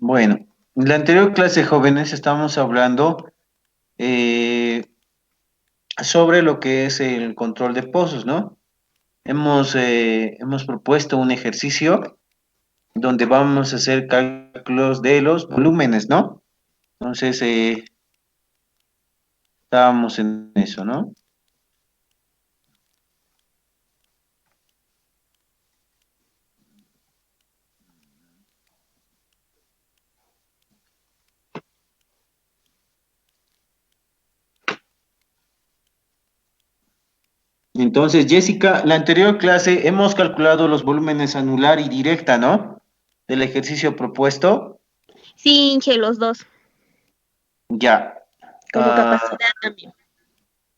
Bueno, en la anterior clase, jóvenes, estábamos hablando eh, sobre lo que es el control de pozos, ¿no? Hemos propuesto un ejercicio donde vamos a hacer cálculos de los volúmenes, ¿no? Entonces, estábamos en eso, ¿no? Entonces, Jessica, la anterior clase hemos calculado los volúmenes anular y directa, ¿no? Del ejercicio propuesto. Sí, Inge, los dos, Ya. como Ah, capacidad también.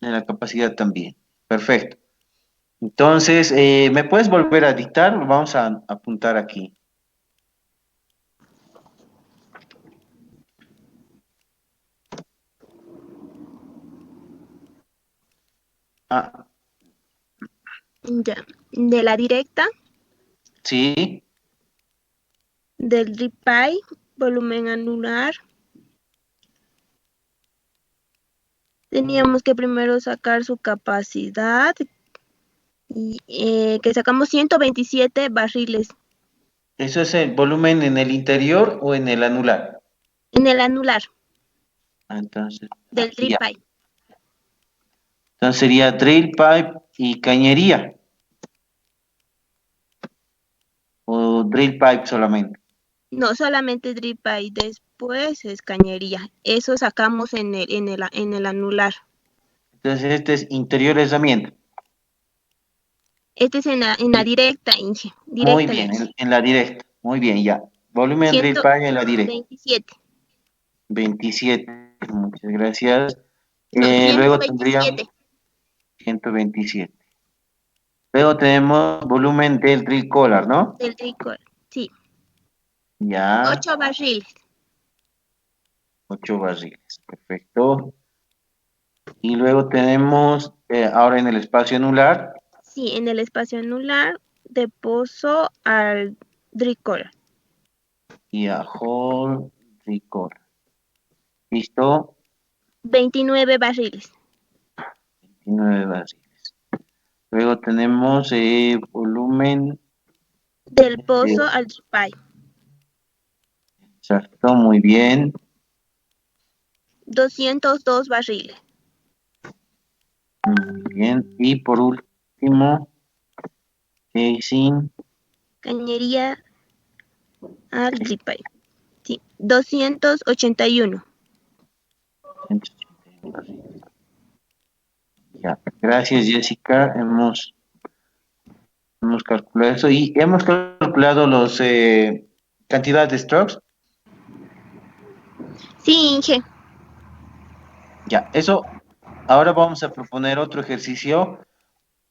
en la capacidad también. Perfecto. Entonces, ¿me puedes volver a dictar? Vamos a apuntar aquí. Ah, Ya. De la directa, sí, del RIPAI, volumen anular, teníamos que primero sacar su capacidad, y, que sacamos 127 barriles eso es el volumen en el interior o en el anular. en el anular Entonces, del ya. RIPAI. Entonces sería drill pipe y cañería, o drill pipe solamente. No solamente RIPAI, después es cañería. Eso sacamos en el anular. Entonces, este es interior herramienta. Este es en la directa, Inge. Muy Directa, bien, Inge. en la directa. Muy bien, ya. Volumen drill ciento pipe en la directa. veintisiete 27. Muchas gracias. No, ciento Luego tendríamos veintisiete 127. Luego tenemos volumen del drill collar, ¿no? del tricol. Sí, Ya. 8 barriles. 8 barriles. Perfecto. Y luego tenemos ahora en el espacio anular, Sí, en el espacio anular de pozo al tricol. y a whole record. ¿Listo? 29 barriles. 29 barriles. Luego tenemos volumen. Del eh, pozo al tripay. exacto, muy bien. 202 barriles. Muy bien. Y por último, casing. Cañería al tripay. Sí, 281. 181 barriles. Ya. Gracias, Jessica. Hemos calculado eso y hemos calculado los cantidad de strokes. Sí, Inge. Ya, eso. Ahora vamos a proponer otro ejercicio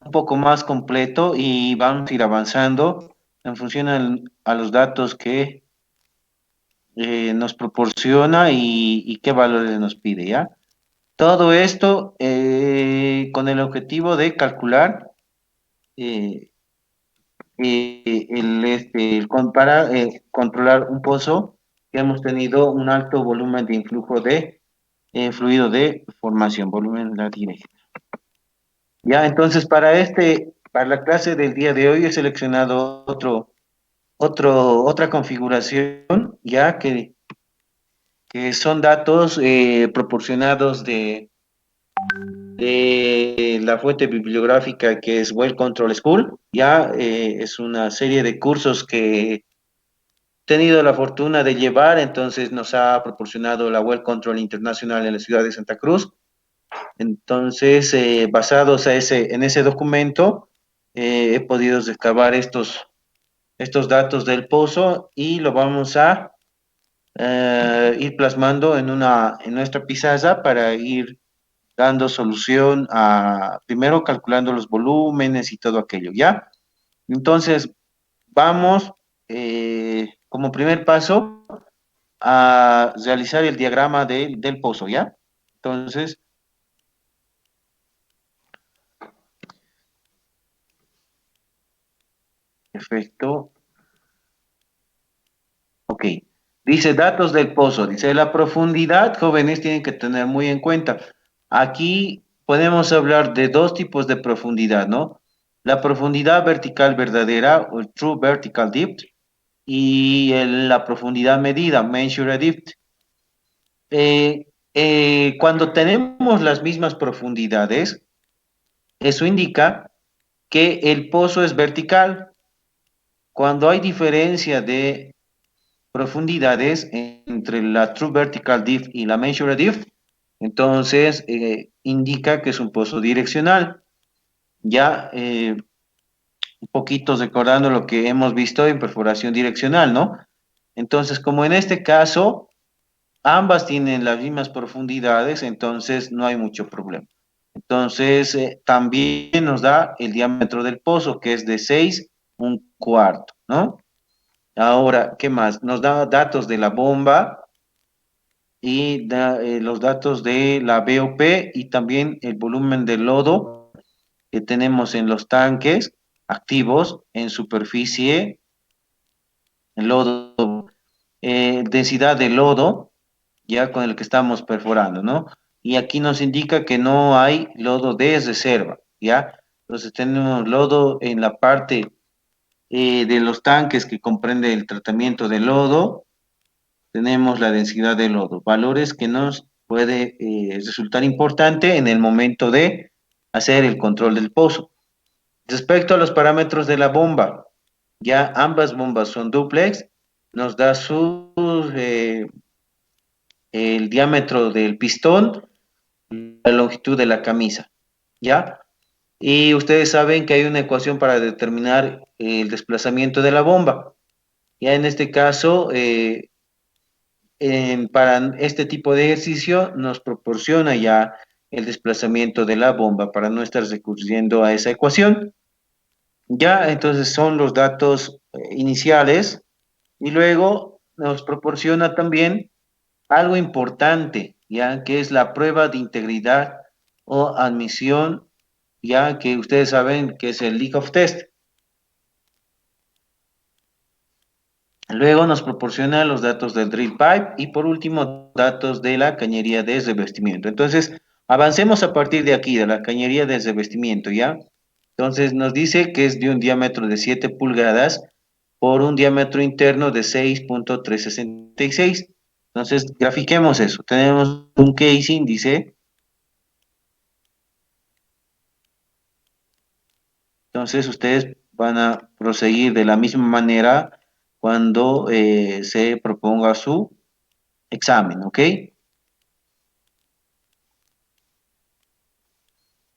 un poco más completo y vamos a ir avanzando en función a los datos que nos proporciona y qué valores nos pide, ¿ya? Todo esto con el objetivo de calcular eh, controlar un pozo que hemos tenido un alto volumen de influjo de fluido de formación, volumen la directa. Ya, entonces para la clase del día de hoy he seleccionado otra configuración, ya que son datos proporcionados de la fuente bibliográfica que es Well Control School. Ya es una serie de cursos que he tenido la fortuna de llevar, entonces nos ha proporcionado la Well Control Internacional en la ciudad de Santa Cruz. Entonces, basados en ese documento, he podido recabar estos datos del pozo y lo vamos a ir plasmando en nuestra pizarra para ir dando solución primero calculando los volúmenes y todo aquello, ¿ya? Entonces, vamos como primer paso a realizar el diagrama del pozo, ¿ya? Entonces, perfecto. Ok. Dice datos del pozo, dice la profundidad, jóvenes tienen que tener muy en cuenta. Aquí podemos hablar de dos tipos de profundidad, ¿no? La profundidad vertical verdadera o true vertical depth y la profundidad medida, measured depth. Cuando tenemos las mismas profundidades, eso indica que el pozo es vertical. Cuando hay diferencia de profundidades entre la True Vertical Diff y la Measured Diff, entonces indica que es un pozo direccional. Ya un poquito recordando lo que hemos visto en perforación direccional, ¿no? Entonces, como en este caso, ambas tienen las mismas profundidades, entonces no hay mucho problema. Entonces, también nos da el diámetro del pozo, que es de 6 1/4, ¿no? Ahora, ¿qué más? Nos da datos de la bomba y los datos de la BOP y también el volumen de lodo que tenemos en los tanques activos en superficie, en lodo, densidad de lodo, ya con el que estamos perforando, ¿no? Y aquí nos indica que no hay lodo de reserva, ¿ya? Entonces tenemos lodo en la parte de los tanques que comprende el tratamiento de lodo, tenemos la densidad de lodo, valores que nos puede resultar importante en el momento de hacer el control del pozo. Respecto a los parámetros de la bomba, ya ambas bombas son duplex, nos da el diámetro del pistón, la longitud de la camisa, ¿ya? Y ustedes saben que hay una ecuación para determinar el desplazamiento de la bomba. Ya en este caso, para este tipo de ejercicio nos proporciona ya el desplazamiento de la bomba para no estar recurriendo a esa ecuación. Ya, entonces son los datos iniciales y luego nos proporciona también algo importante, ya que es la prueba de integridad o admisión, ya que ustedes saben que es el leak of test. Luego nos proporciona los datos del drill pipe y por último datos de la cañería de revestimiento. Entonces, avancemos a partir de aquí, de la cañería de revestimiento, ¿ya? Entonces nos dice que es de un diámetro de 7 pulgadas por un diámetro interno de 6,366. Entonces, grafiquemos eso. Tenemos un casing, dice. Entonces, ustedes van a proseguir de la misma manera cuando se proponga su examen, ¿ok?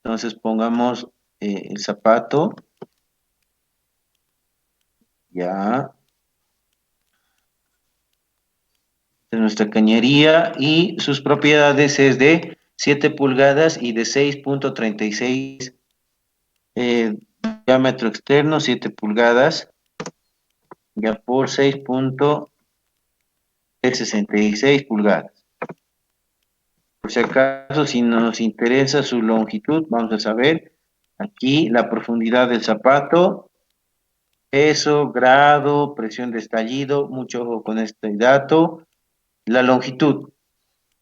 Entonces pongamos el zapato, ya, de nuestra cañería y sus propiedades es de 7 pulgadas y de 6,36 diámetro externo, 7 pulgadas, ya por 6,66 pulgadas. Por si acaso, si nos interesa su longitud, vamos a saber aquí la profundidad del zapato, peso, grado, presión de estallido, mucho ojo con este dato, la longitud.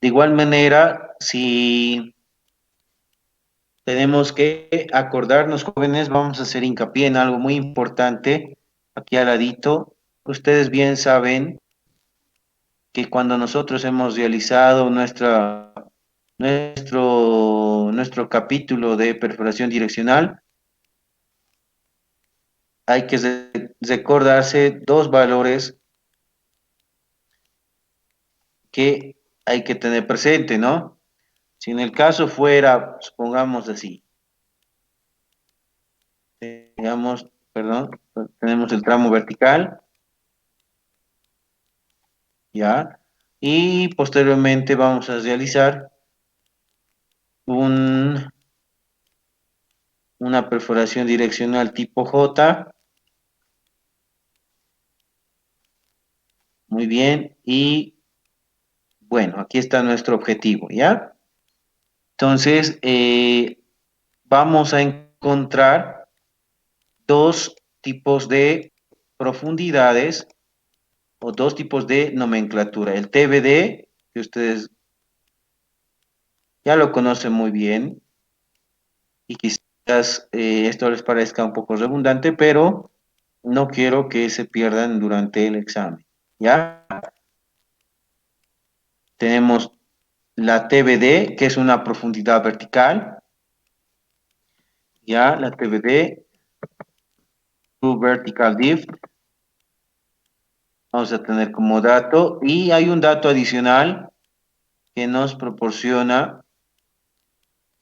De igual manera, si tenemos que acordarnos, jóvenes, vamos a hacer hincapié en algo muy importante, aquí al ladito. Ustedes bien saben que cuando nosotros hemos realizado nuestro capítulo de perforación direccional, hay que recordarse dos valores que hay que tener presente, ¿no? Si en el caso fuera, supongamos así, digamos, perdón, tenemos el tramo vertical, ¿ya? Y posteriormente vamos a realizar un, una perforación direccional tipo J, muy bien, y bueno, aquí está nuestro objetivo, ¿ya? Entonces, vamos a encontrar dos tipos de profundidades o dos tipos de nomenclatura. El TBD, que ustedes ya lo conocen muy bien, y quizás esto les parezca un poco redundante, pero no quiero que se pierdan durante el examen. ¿Ya? Tenemos la TBD, que es una profundidad vertical. ¿Ya? La TBD, True Vertical Drift, vamos a tener como dato. Y hay un dato adicional que nos proporciona,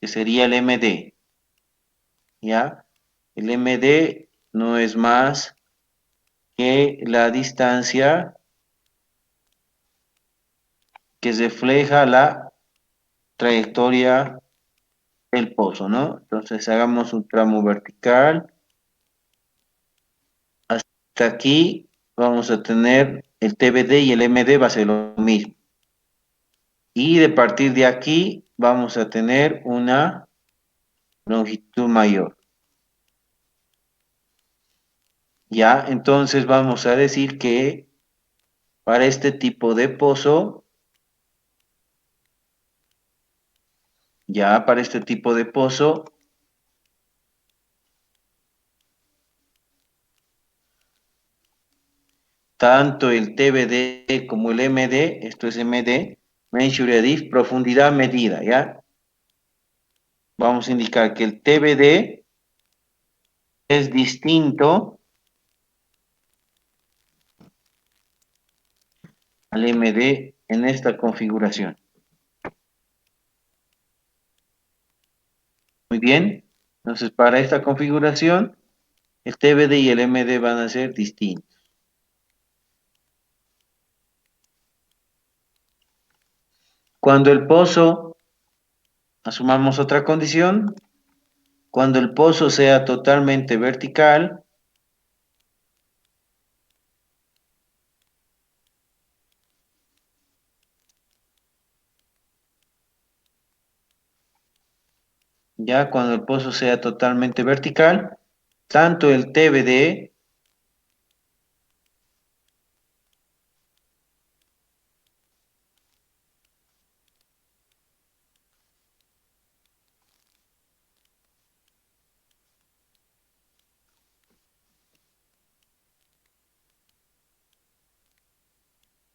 que sería el MD. ¿Ya? El MD no es más que la distancia que refleja la trayectoria del pozo, ¿no? Entonces hagamos un tramo vertical. Hasta aquí vamos a tener el TBD y el MD va a ser lo mismo. Y de partir de aquí vamos a tener una longitud mayor. Ya, entonces vamos a decir que para este tipo de pozo, ya para este tipo de pozo, tanto el TBD como el MD, esto es MD, Measure Depth, profundidad medida, ¿ya? Vamos a indicar que el TBD es distinto al MD en esta configuración. Muy bien, entonces para esta configuración, el TBD y el MD van a ser distintos. Cuando el pozo, asumamos otra condición, cuando el pozo sea totalmente vertical, ya cuando el pozo sea totalmente vertical, tanto el TBD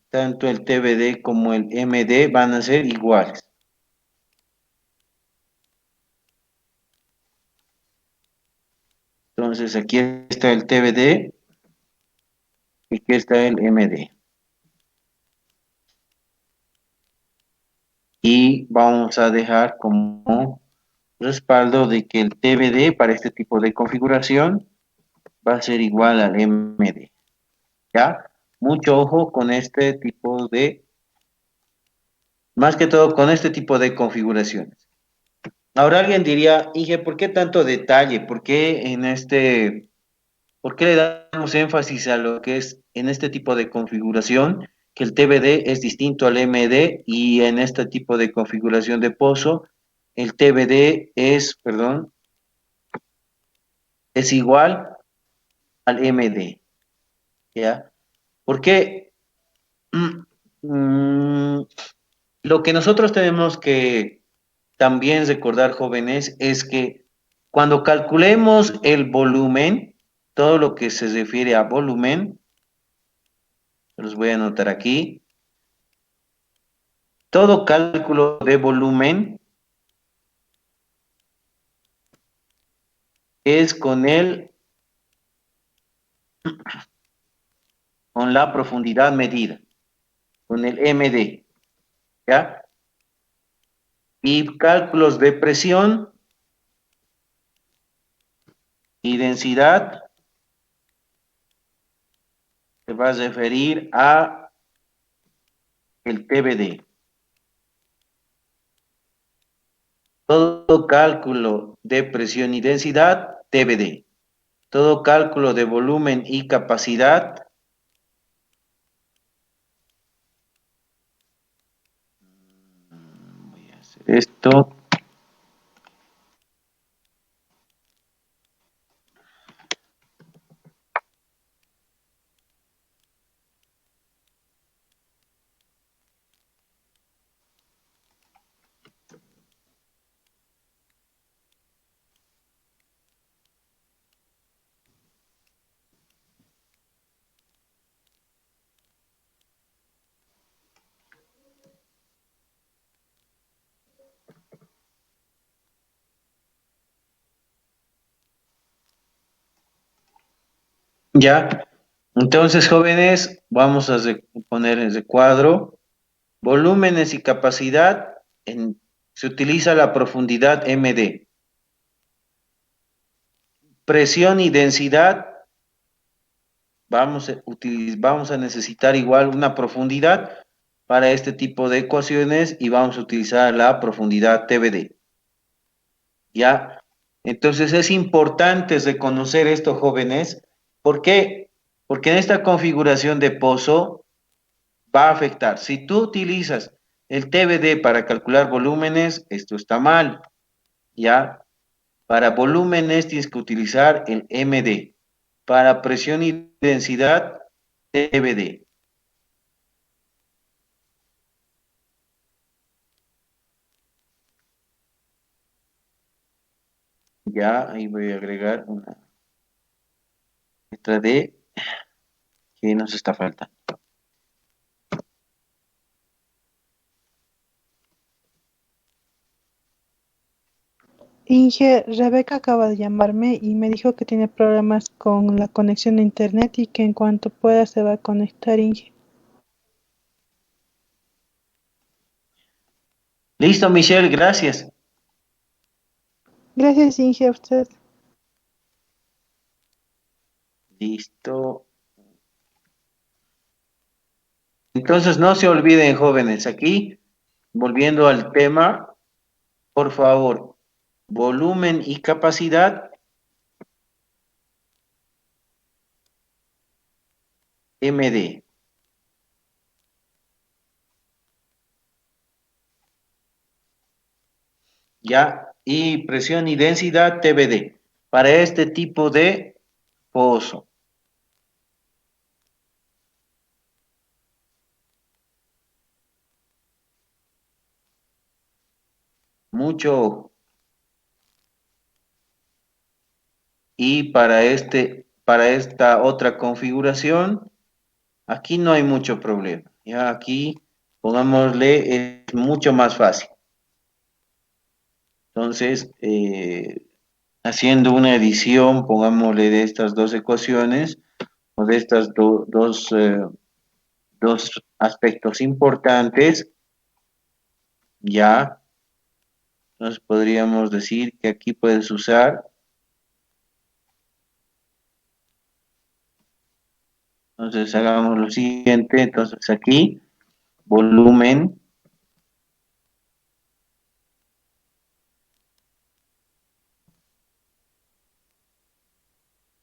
tanto el TBD como el MD van a ser iguales. Entonces aquí está el TBD y aquí está el MD. Y vamos a dejar como respaldo de que el TBD para este tipo de configuración va a ser igual al MD. ¿Ya? Mucho ojo con este tipo de, más que todo con este tipo de configuraciones. Ahora alguien diría, Inge, ¿por qué tanto detalle? ¿Por qué por qué le damos énfasis a lo que es en este tipo de configuración, que el TBD es distinto al MD y en este tipo de configuración de pozo, el TBD es, perdón, es igual al MD, ¿ya? Porque mm, lo que nosotros tenemos que también recordar, jóvenes, es que cuando calculemos el volumen, todo lo que se refiere a volumen, los voy a anotar aquí, todo cálculo de volumen es con la profundidad medida, con el MD, ¿ya? Y cálculos de presión y densidad se va a referir a el TBD. Todo cálculo de presión y densidad, TBD. Todo cálculo de volumen y capacidad, voy a hacer esto, Ya. Entonces, jóvenes, vamos a poner en recuadro volúmenes y capacidad. Se utiliza la profundidad MD. Presión y densidad, vamos a necesitar igual una profundidad para este tipo de ecuaciones y vamos a utilizar la profundidad TBD. ¿Ya? Entonces es importante reconocer esto, jóvenes. ¿Por qué? Porque en esta configuración de pozo va a afectar. Si tú utilizas el TBD para calcular volúmenes, esto está mal. ¿Ya? Para volúmenes tienes que utilizar el MD. Para presión y densidad, TBD. Ya, ahí voy a agregar una letra D que nos está faltando. Inge, Rebeca acaba de llamarme y me dijo que tiene problemas con la conexión a internet y que en cuanto pueda se va a conectar, Inge. Listo, Michelle, gracias. Gracias, Inge, a usted. Listo. Entonces no se olviden, jóvenes, aquí, volviendo al tema, por favor, volumen y capacidad, MD. ¿Ya? Y presión y densidad, TBD. Para este tipo de pozo. Mucho ojo. Y para esta otra configuración, aquí no hay mucho problema. Ya aquí, pongámosle, es mucho más fácil. Entonces, haciendo una edición, pongámosle de estas dos ecuaciones, o de estas dos aspectos importantes, ya, entonces podríamos decir que aquí puedes usar, entonces hagamos lo siguiente, entonces aquí, volumen,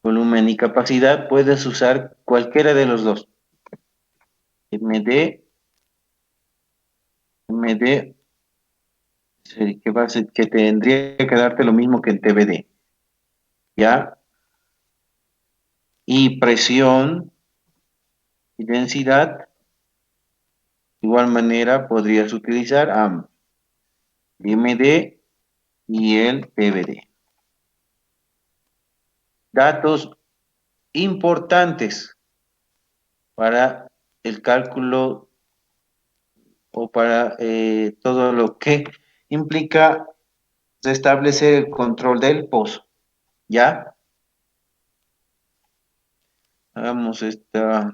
volumen y capacidad, puedes usar cualquiera de los dos. MD, MD, que tendría que darte lo mismo que en TBD, ¿ya? Y presión y densidad, de igual manera podrías utilizar ambos, MD y el TBD. Datos importantes para el cálculo o para todo lo que implica restablecer el control del pozo. ¿Ya? Hagamos esta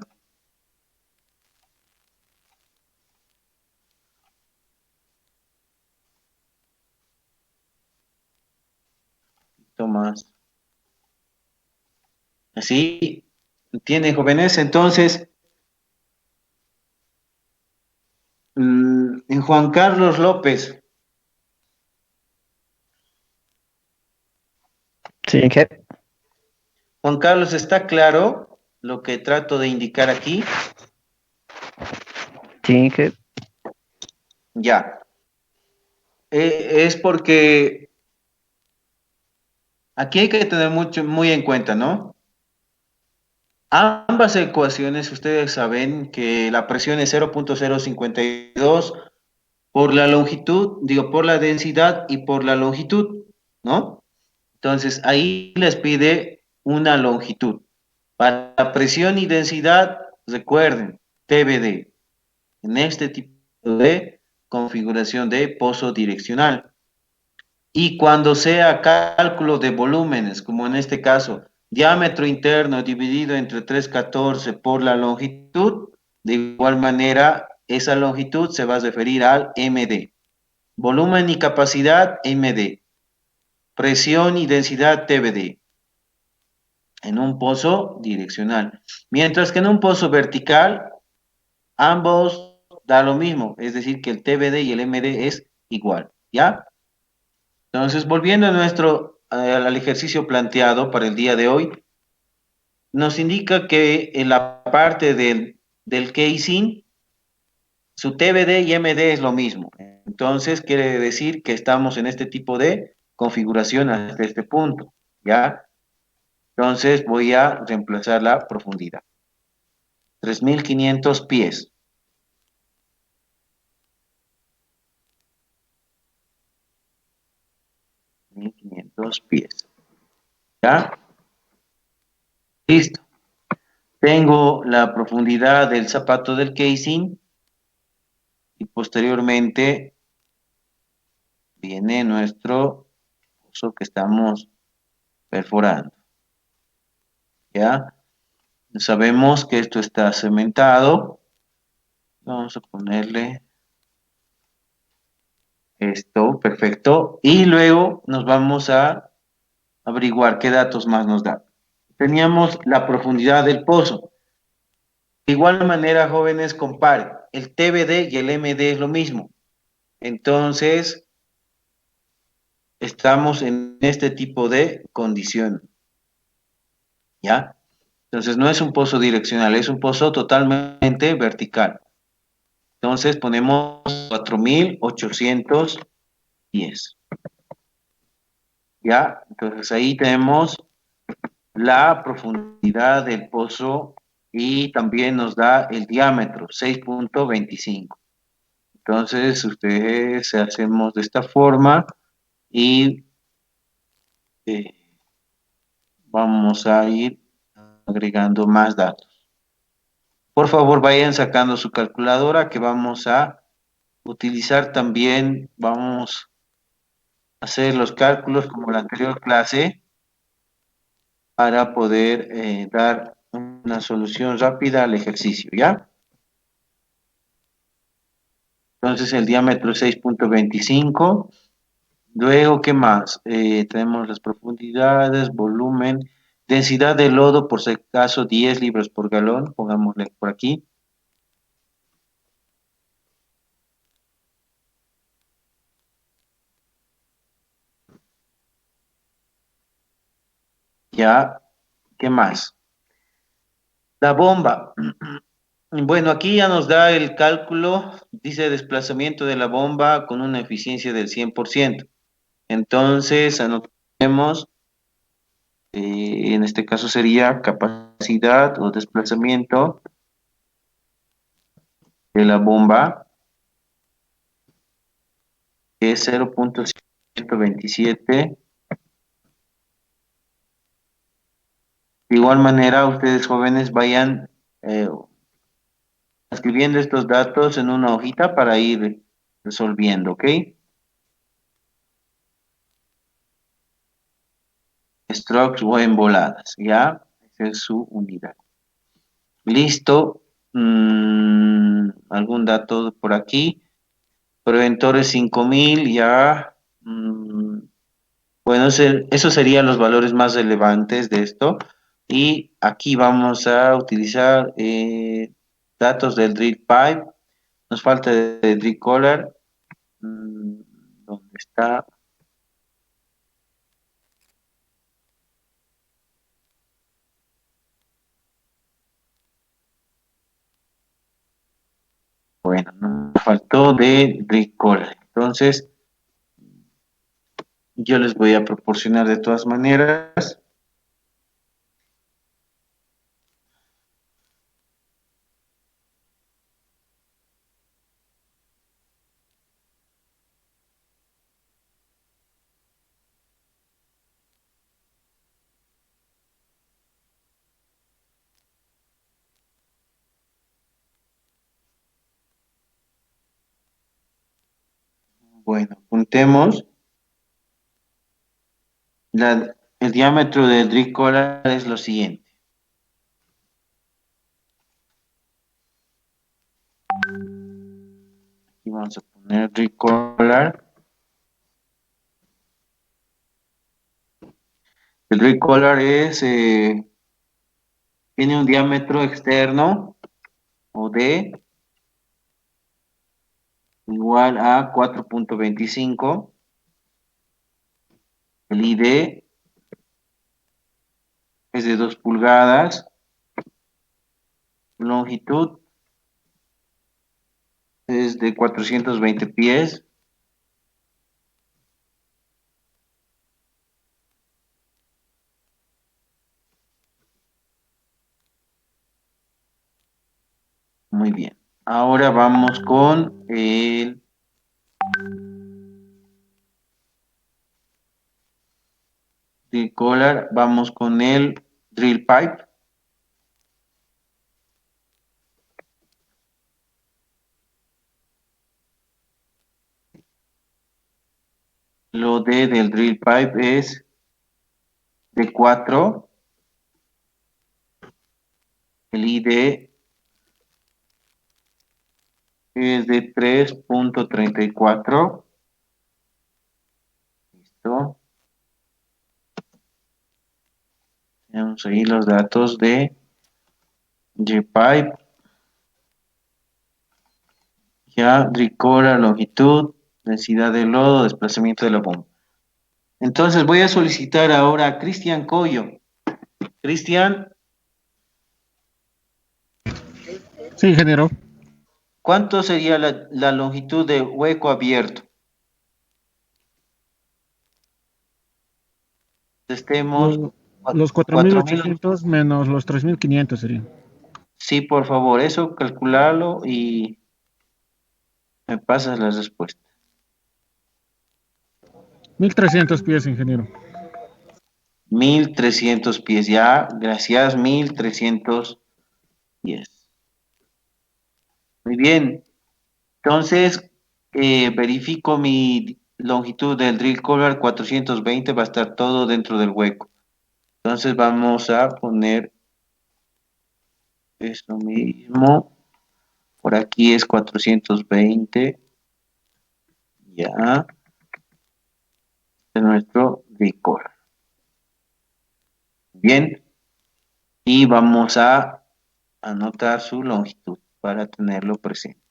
más. Así, ¿entienden, jóvenes? Entonces, en Juan Carlos López. Sí, Inge. Juan Carlos, ¿está claro lo que trato de indicar aquí? Sí, Inge. Ya. Es porque aquí hay que tener muy en cuenta, ¿no? Ambas ecuaciones, ustedes saben que la presión es 0.052 por la longitud, digo, por la densidad y por la longitud, ¿no? Entonces, ahí les pide una longitud. Para presión y densidad, recuerden, TBD, en este tipo de configuración de pozo direccional. Y cuando sea cálculo de volúmenes, como en este caso, Diámetro interno dividido entre 314 por la longitud, de igual manera, esa longitud se va a referir al MD. Volumen y capacidad, MD. Presión y densidad, TBD. En un pozo direccional. Mientras que en un pozo vertical, ambos da lo mismo, es decir, que el TBD y el MD es igual, ¿ya? Entonces, volviendo a al ejercicio planteado para el día de hoy, nos indica que en la parte del casing, su TBD y MD es lo mismo. Entonces, quiere decir que estamos en este tipo de configuración hasta este punto, ¿ya? Entonces, voy a reemplazar la profundidad. 3.500 pies. 1.500 pies. ¿Ya? Listo. Tengo la profundidad del zapato del casing y posteriormente viene nuestro pozo que estamos perforando. ¿Ya? Sabemos que esto está cementado. Vamos a ponerle esto, perfecto. Y luego nos vamos a averiguar qué datos más nos da. Teníamos la profundidad del pozo. De igual manera, jóvenes, comparen. El TBD y el MD es lo mismo. Entonces, estamos en este tipo de condición. ¿Ya? Entonces, no es un pozo direccional, es un pozo totalmente vertical. Entonces, ponemos 4.810. ¿Ya? Entonces, ahí tenemos la profundidad del pozo y también nos da el diámetro, 6.25. Entonces, ustedes hacemos de esta forma y eh, vamos a ir agregando más datos. Por favor, vayan sacando su calculadora que vamos a utilizar también, vamos a hacer los cálculos como la anterior clase para poder dar una solución rápida al ejercicio, ¿ya? Entonces el diámetro es 6.25. Luego, ¿qué más? Tenemos las profundidades, volumen, densidad de lodo, por si acaso 10 libras por galón, pongámosle por aquí. Ya, ¿qué más? La bomba. Bueno, aquí ya nos da el cálculo, dice desplazamiento de la bomba con una eficiencia del 100%. Entonces, anotemos, en este caso sería capacidad o desplazamiento de la bomba, que es 0.127. De igual manera, ustedes jóvenes vayan eh, escribiendo estos datos en una hojita para ir resolviendo, ¿ok? Strokes o en voladas, ¿ya? Esa es su unidad. Listo. ¿Algún dato por aquí? Preventores 5.000, ya. Bueno, esos serían los valores más relevantes de esto. Y aquí vamos a utilizar datos del drill pipe. Nos falta de drill collar. Mm, ¿Dónde está? Bueno, nos faltó de drill collar. Entonces, yo les voy a proporcionar de todas maneras. Bueno, apuntemos. el diámetro del drill collar es lo siguiente. Aquí vamos a poner drill collar. El drill collar tiene un diámetro externo o D igual a 4.25. El ID es de 2 pulgadas. Longitud es de 420 pies. Muy bien. Ahora vamos con el drill collar. Vamos con el drill pipe. Lo D del drill pipe es de 4. El ID es de 3.34. Listo. Tenemos ahí los datos de G-Pipe. Ya, drill collar, longitud, densidad de lodo, desplazamiento de la bomba. Entonces voy a solicitar ahora a Cristian Coyo. Cristian, Sí, ingeniero. ¿cuánto sería la longitud de hueco abierto? Estemos Lo- Los 4.000. 4.800 menos los 3.500 serían. Sí, por favor, eso calculalo y me pasas la respuesta. 1.300 pies, ingeniero. 1.300 pies, ya, gracias, 1.300 pies. Muy bien, entonces verifico mi longitud del drill collar 420, va a estar todo dentro del hueco. Entonces vamos a poner esto mismo, por aquí es 420, ya, de nuestro drill collar. Bien, y vamos a anotar su longitud para tenerlo presente.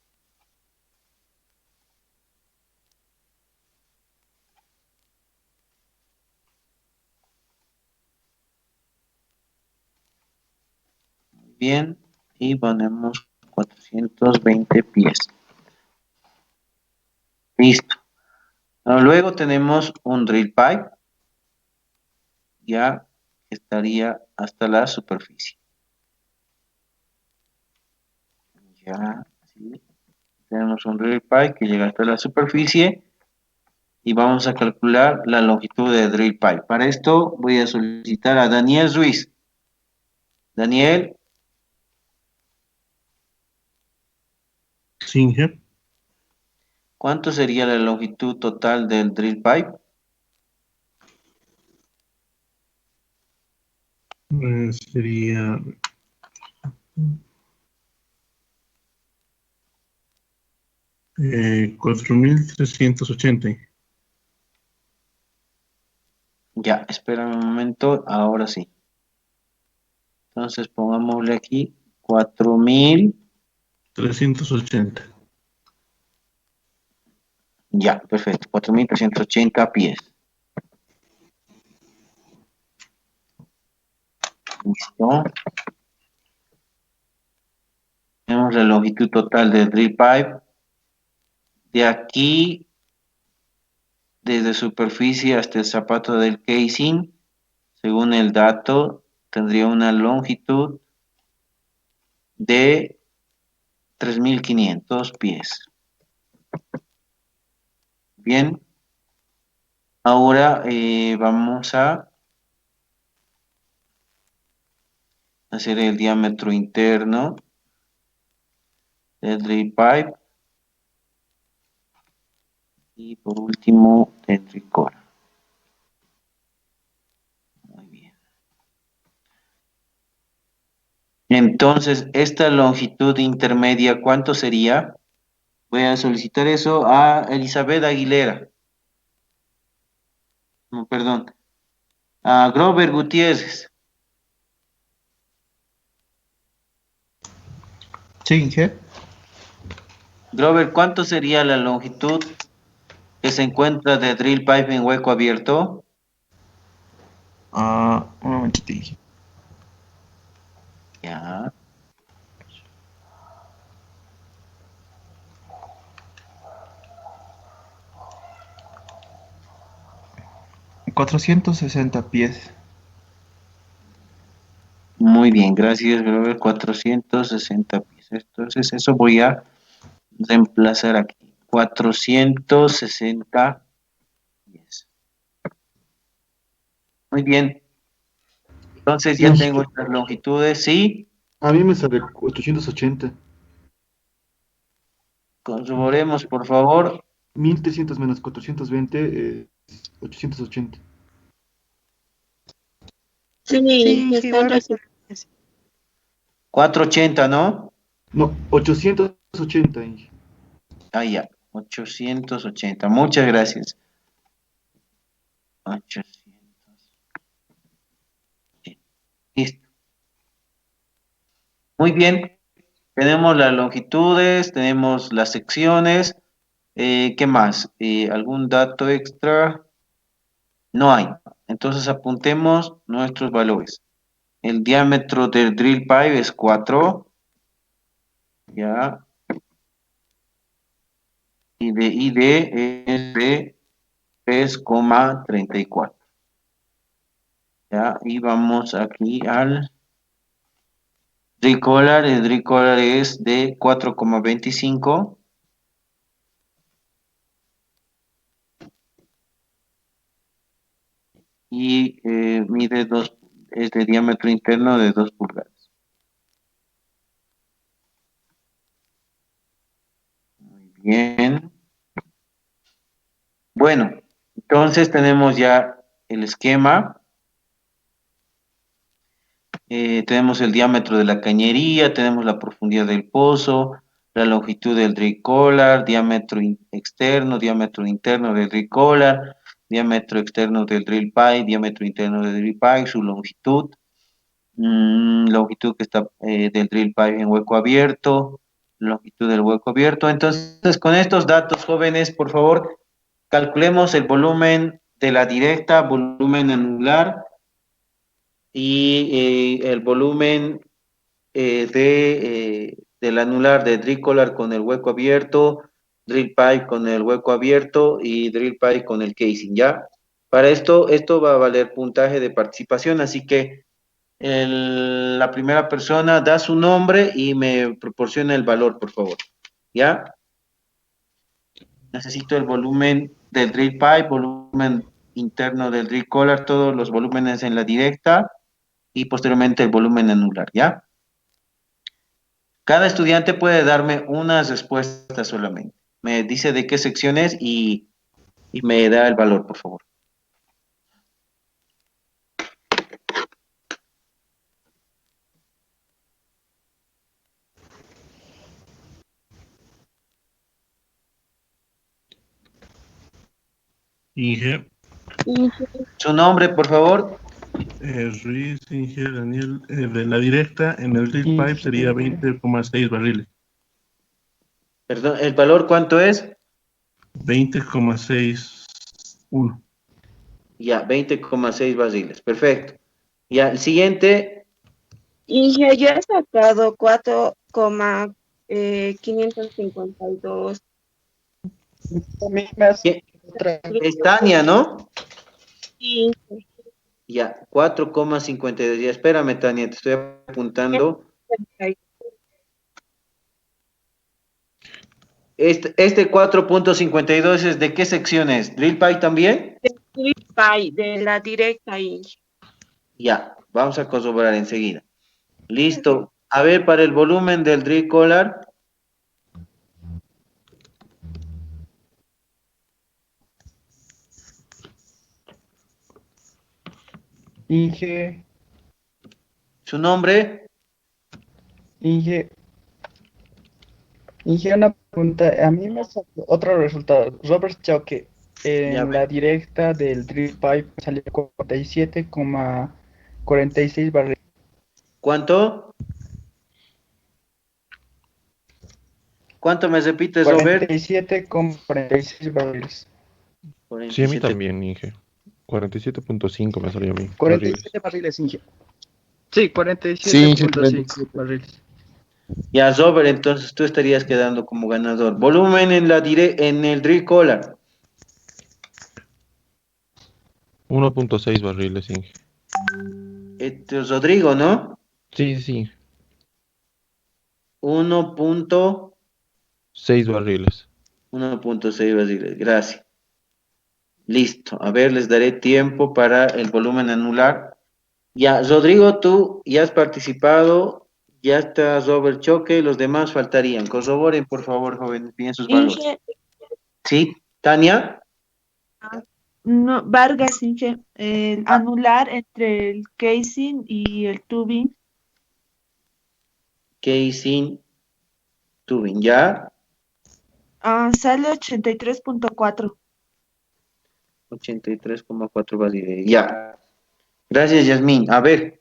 Bien, y ponemos 420 pies. Listo. Luego tenemos un drill pipe, ya que estaría hasta la superficie. Ya, sí. Tenemos un drill pipe que llega hasta la superficie y vamos a calcular la longitud de drill pipe. Para esto voy a solicitar a Daniel Ruiz. Daniel, Sí, ingeniero. ¿cuánto sería la longitud total del drill pipe? Sería 4.380. Ya, espera un momento, ahora sí. Entonces pongámosle aquí 4.000. 380. Ya, perfecto, 4.380 pies. Listo. Tenemos la longitud total del drill pipe. De aquí, desde superficie hasta el zapato del casing, según el dato, tendría una longitud de 3.500 pies. Bien, ahora vamos a hacer el diámetro interno del drill pipe y por último el drill core. Entonces, esta longitud intermedia, ¿cuánto sería? Voy a solicitar eso a Elizabeth Aguilera. No, perdón. A Grover Gutiérrez. Sí, Inge. Grover, ¿cuánto sería la longitud que se encuentra de drill pipe en hueco abierto? Un momentito, Inge. Ya. 460 pies. Muy bien, gracias, Grover. 460 pies. Entonces, eso voy a reemplazar aquí. 460 pies. Muy bien. Entonces, ya Inge, tengo estas longitudes. Sí, a mí me sale 880. corroboremos, por favor. 1300 menos 420 es 880. Sí, Sí, están igual recién. así. 480, ¿no? No, 880, Inge. Ah, ya. 880. Muchas gracias. 800. Listo. Muy bien. Tenemos las longitudes, tenemos las secciones. ¿Qué más? ¿Algún dato extra? No hay. Entonces apuntemos nuestros valores. El diámetro del drill pipe es 4. Ya. Y de es de 3,34. Ya. Y vamos aquí al drill collar. El drill collar es de 4,25. Y mide 2, es de diámetro interno de 2 pulgadas. Muy bien. Bueno, entonces tenemos ya el esquema. Tenemos el diámetro de la cañería, tenemos la profundidad del pozo, la longitud del drill collar, diámetro externo, diámetro interno del drill collar, diámetro externo del drill pipe, diámetro interno del drill pipe, su longitud, longitud que está del drill pipe en hueco abierto, longitud del hueco abierto. Entonces, con estos datos, jóvenes, por favor, calculemos el volumen de la directa, volumen anular y el volumen del anular de drill collar con el hueco abierto, drill pipe con el hueco abierto y drill pipe con el casing, ¿ya? Para esto va a valer puntaje de participación, así que la primera persona da su nombre y me proporciona el valor, por favor, ¿ya? Necesito el volumen del drill pipe, volumen interno del drill collar, todos los volúmenes en la directa y posteriormente el volumen anular, ¿ya? Cada estudiante puede darme unas respuestas solamente. Me dice de qué sección es y me da el valor, por favor. Inge. Su nombre, por favor. Ruiz, Inge, Daniel. De la directa en el drill pipe sería 20,6 barriles. Perdón, ¿el valor cuánto es? 20,61. Ya, 20,6 barriles. Perfecto. Ya, el siguiente. Y yo he sacado 4,552. También me hace ¿Quién? Es Tania, ¿no? Sí, Ya, 4,52. Ya, espérame, Tania, te estoy apuntando. Este 4,52 es ¿de qué sección es? ¿Drill pipe también? de la directa y Ya, vamos a corroborar enseguida. Listo. A ver, para el volumen del drill collar. Inge, Su nombre. Inge, Inge, una pregunta. A mí me salió otro resultado. Robert Choque Ya, a en la ver. directa del drill pipe salió 47,46 barriles. ¿Cuánto? ¿Cuánto me repites, Robert? 47,46 barriles. Sí, a mí 47. también, Inge. 47.5 me salió a mí, barriles. 47 barriles, Inge. Sí, Sí, Inge, 47,5 47. barriles. Ya, Robert, entonces tú estarías quedando como ganador. Volumen en el drill collar. 1.6 barriles, Inge. Este es Rodrigo, ¿no? Sí, sí, 1.1.6 6 barriles. Brasiles. Gracias. Listo. A ver, les daré tiempo para el volumen anular. Ya, Rodrigo, tú ya has participado. Ya está Robert Choque. Los demás faltarían. Corroboren, por favor, jóvenes, bien sus valores. Inge, Sí, Tania, No, Vargas, Inge, el anular entre el casing y el tubing, Casey, Tubin, ya. sale 83.4. 83,4 Brasiles. Ya. Gracias, Yasmín. A ver,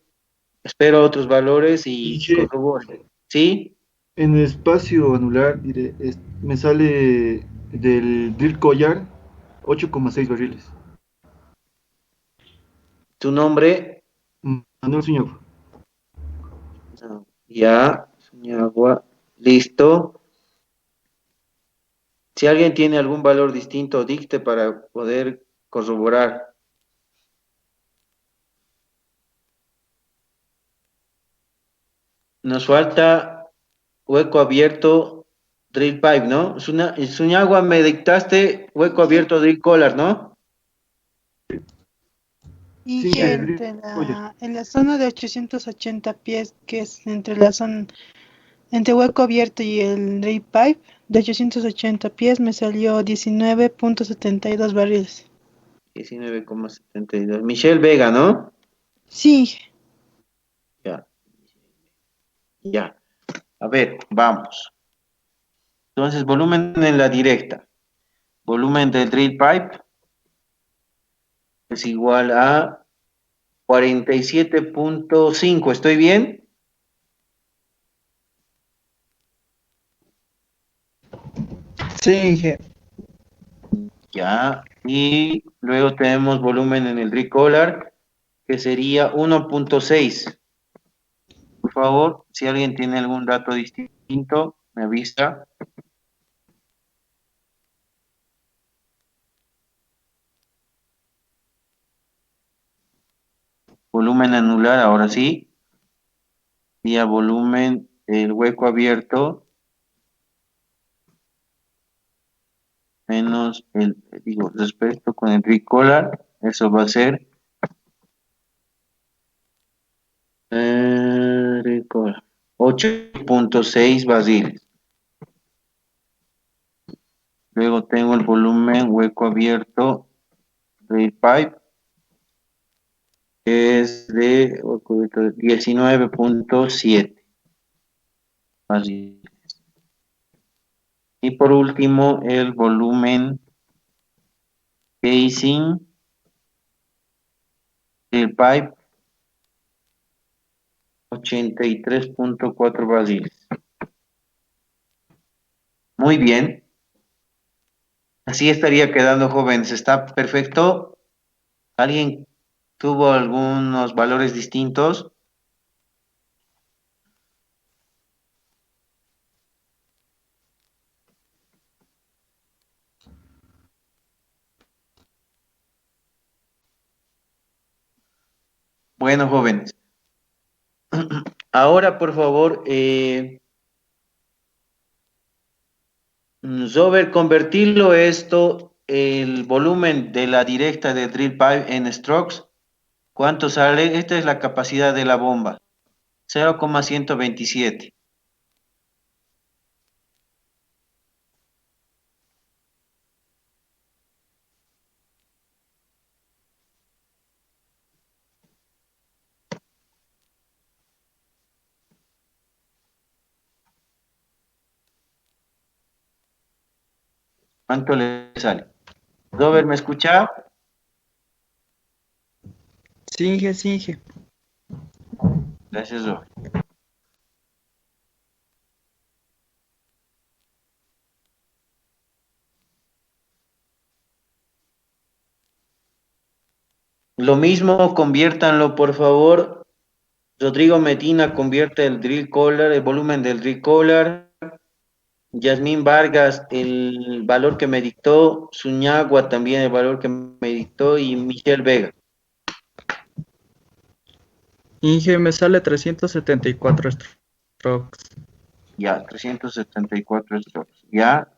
espero otros valores y Inge, corroboren. ¿Sí? en el espacio anular, diré, me sale del drill collar 8,6 barriles. ¿Tu nombre? Manuel Zúñiga. No. Ya, Suñagua. Listo. Si alguien tiene algún valor distinto, dicte para poder corroborar. Nos falta hueco abierto, drill pipe, ¿no? Suñagua, me dictaste hueco abierto, drill collar, ¿no? Y Sí, que el drill entre collar. en la zona de 880 pies, que es entre la zona, entre hueco abierto y el drain pipe, de 880 pies me salió 19.72 barriles. 19,72. Michelle Vega, ¿no? Sí, Ya, ya. A ver, vamos. Entonces, volumen en la directa. Volumen del drill pipe es igual a 47,5. ¿Estoy bien? Sí, Inge. Ya. Y luego tenemos volumen en el drill collar, que sería 1,6. Por favor, si alguien tiene algún dato distinto, me avisa. Volumen anular, ahora sí. Y a volumen del hueco abierto menos digo, respecto con el tricolor, eso va a ser tricolor, 8,6 basiles. Luego tengo el volumen hueco abierto del pipe, que es de 19,7 basiles. Y por último, el volumen casing del pipe, 83,4 basiles. Muy bien. Así estaría quedando, jóvenes. ¿Está perfecto? ¿Alguien tuvo algunos valores distintos? Bueno, jóvenes. Ahora, por favor, Robert, convertirlo esto, el volumen de la directa de drill pipe en strokes. ¿Cuánto sale? Esta es la capacidad de la bomba. 0,127. ¿Cuánto le sale? Robert, ¿me escucha? Singe, Singe. Gracias, Robert. Lo mismo, conviértanlo, por favor. Rodrigo Medina convierte el drill collar, el volumen del drill collar. Yasmín Vargas, el valor que me dictó. Suñagua también, el valor que me dictó. Y Michelle Vega. Inge me sale 374 strokes. Ya, 374 strokes. Ya.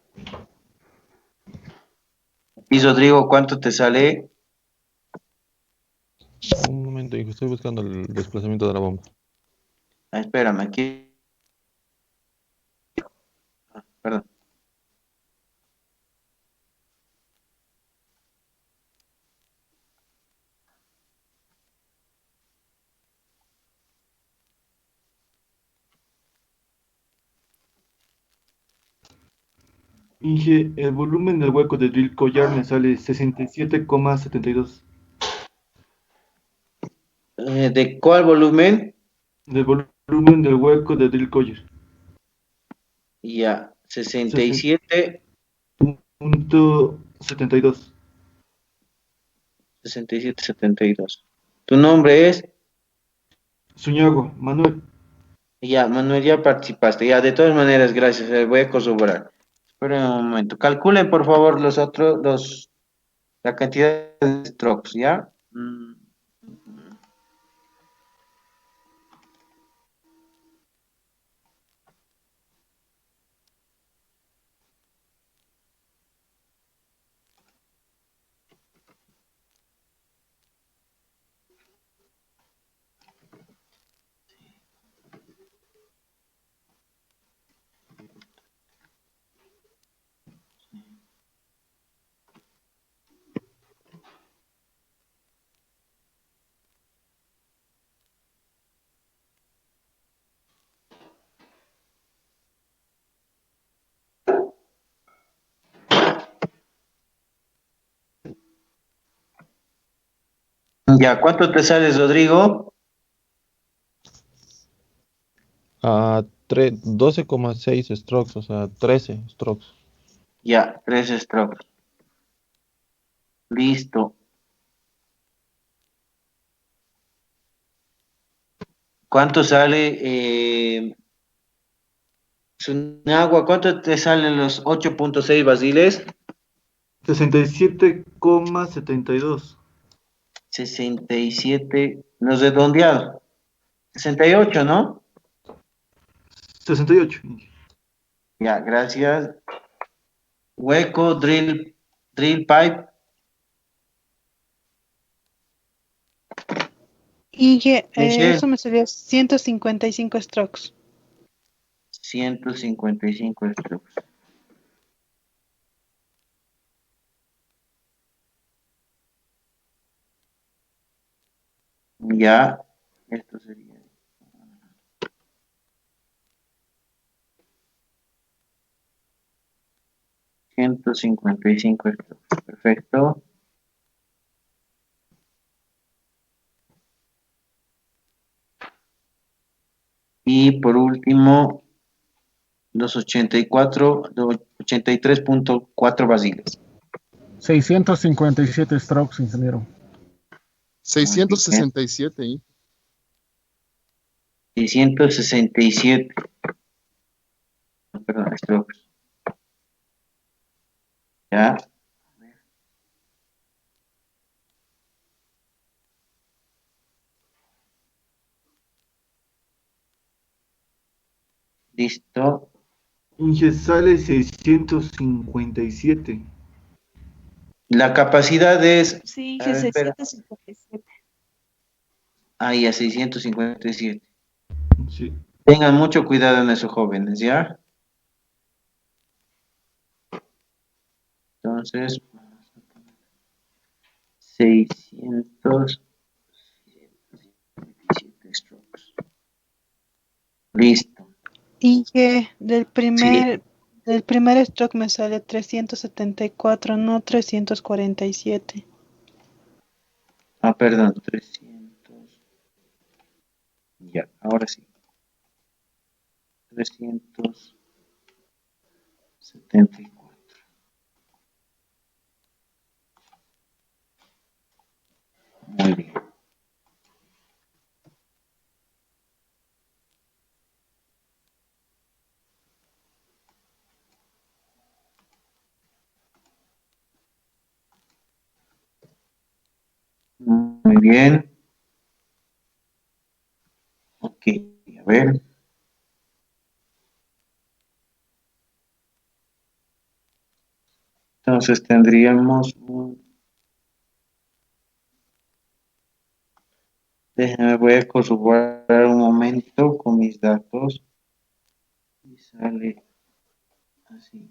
Y Rodrigo, ¿cuánto te sale? Un momento, hijo, estoy buscando el desplazamiento de la bomba. Ah, espérame, aquí. Perdón. Inge, el volumen del hueco de drill collar me sale 67,72. ¿De cuál volumen? Del volumen del hueco de drill collar. Ya, 67, 60.72. 67, 72. ¿Tu nombre es? Suñago, Manuel. Ya, Manuel, ya participaste. Ya, de todas maneras, gracias. Voy a corroborar. Espera un momento. Calculen, por favor, la cantidad de strokes, ¿ya? Ya, ¿cuánto te sales, Rodrigo? 12,6 strokes, o sea, 13 strokes. Ya, 3 strokes. Listo. ¿Cuánto sale Sunagua? ¿Cuánto te salen los 8.6 basiles? 67,72. 67, los redondeados. 68, ¿no? 68. Ya, gracias. Hueco, drill pipe. Inge, Michelle, eso me salió 155 strokes. 155 strokes. Ya, esto sería. $155. Perfecto. Y por último, los 83.4 basiles. 657 strokes, ingeniero. 667, ¿eh? 667. Perdón, strokes. Ya. Listo. Inge sale 657. La capacidad es. Sí, A que ver, espera. 657. Ahí a 657. Sí. Tengan mucho cuidado en esos jóvenes, ¿ya? Entonces, 657 strokes. Listo. Inge, Sí. El primer stroke me sale 374, no 347. Ah, perdón, 300. Ya, ahora sí. 374. Muy bien. Muy bien. Ok, a ver. Entonces tendríamos un... Déjame, voy a corroborar un momento con mis datos. Y sale así.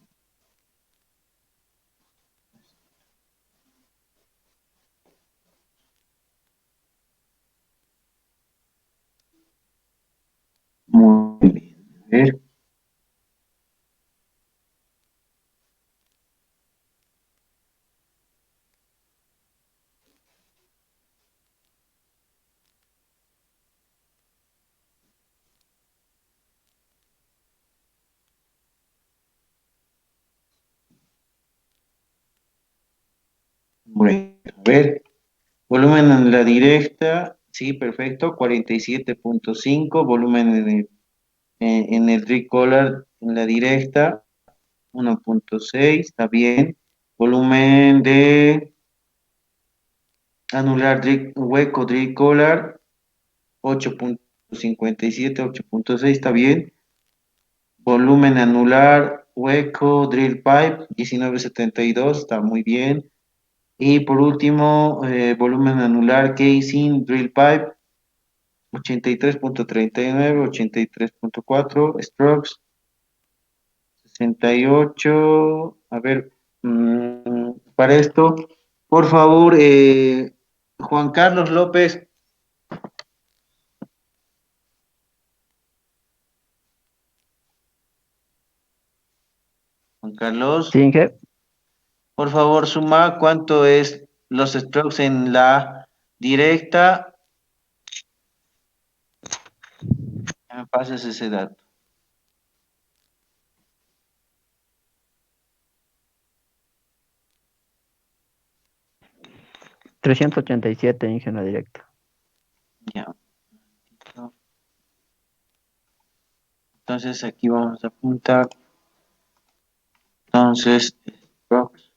Muy bien. A ver. Bueno, a ver. Volumen en la directa, sí, perfecto, 47.5. Volumen en el tricolor en la directa, 1.6, está bien. Volumen de anular hueco tricolor, 8.57, 8.6, está bien. Volumen anular hueco drill pipe, 19.72, está muy bien. Y por último, volumen anular casing drill pipe, 83.39, 83.4, strokes, 68. A ver, para esto, por favor, Juan Carlos López. Juan Carlos, ¿Sí, Inge? por favor, suma cuánto es los strokes en la directa. Ya me pasas ese dato. 387, Inge, en la directa. Ya. Entonces aquí vamos a apuntar. Entonces, strokes.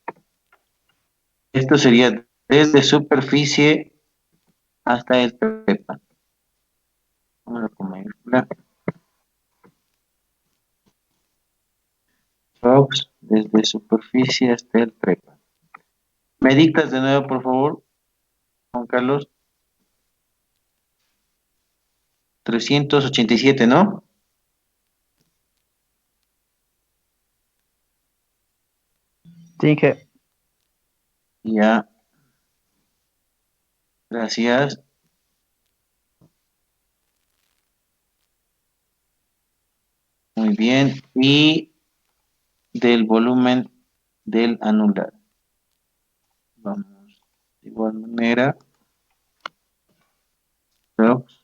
Esto sería desde superficie hasta el trepa. Vamos a mayúscula. Strokes desde superficie hasta el trepa. ¿Me dictas de nuevo, por favor, Juan Carlos? 387, ¿no? Sí, Inge. Ya, gracias. Muy bien. Y del volumen del anular. Vamos. De igual manera. Strokes.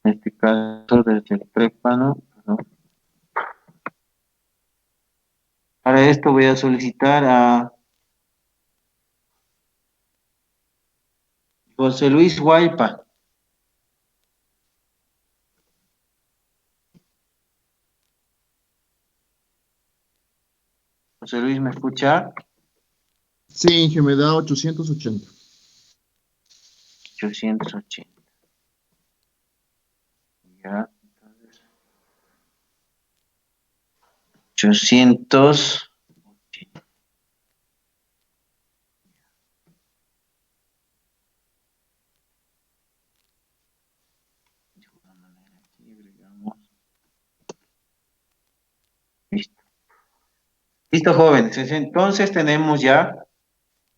En este caso, desde el trépano. ¿No? Para esto voy a solicitar a José Luis Huaypa. José Luis, ¿me escucha? Sí, Inge, me da 880. 880. Ya. 800. Listo. Listo, jóvenes. Entonces tenemos ya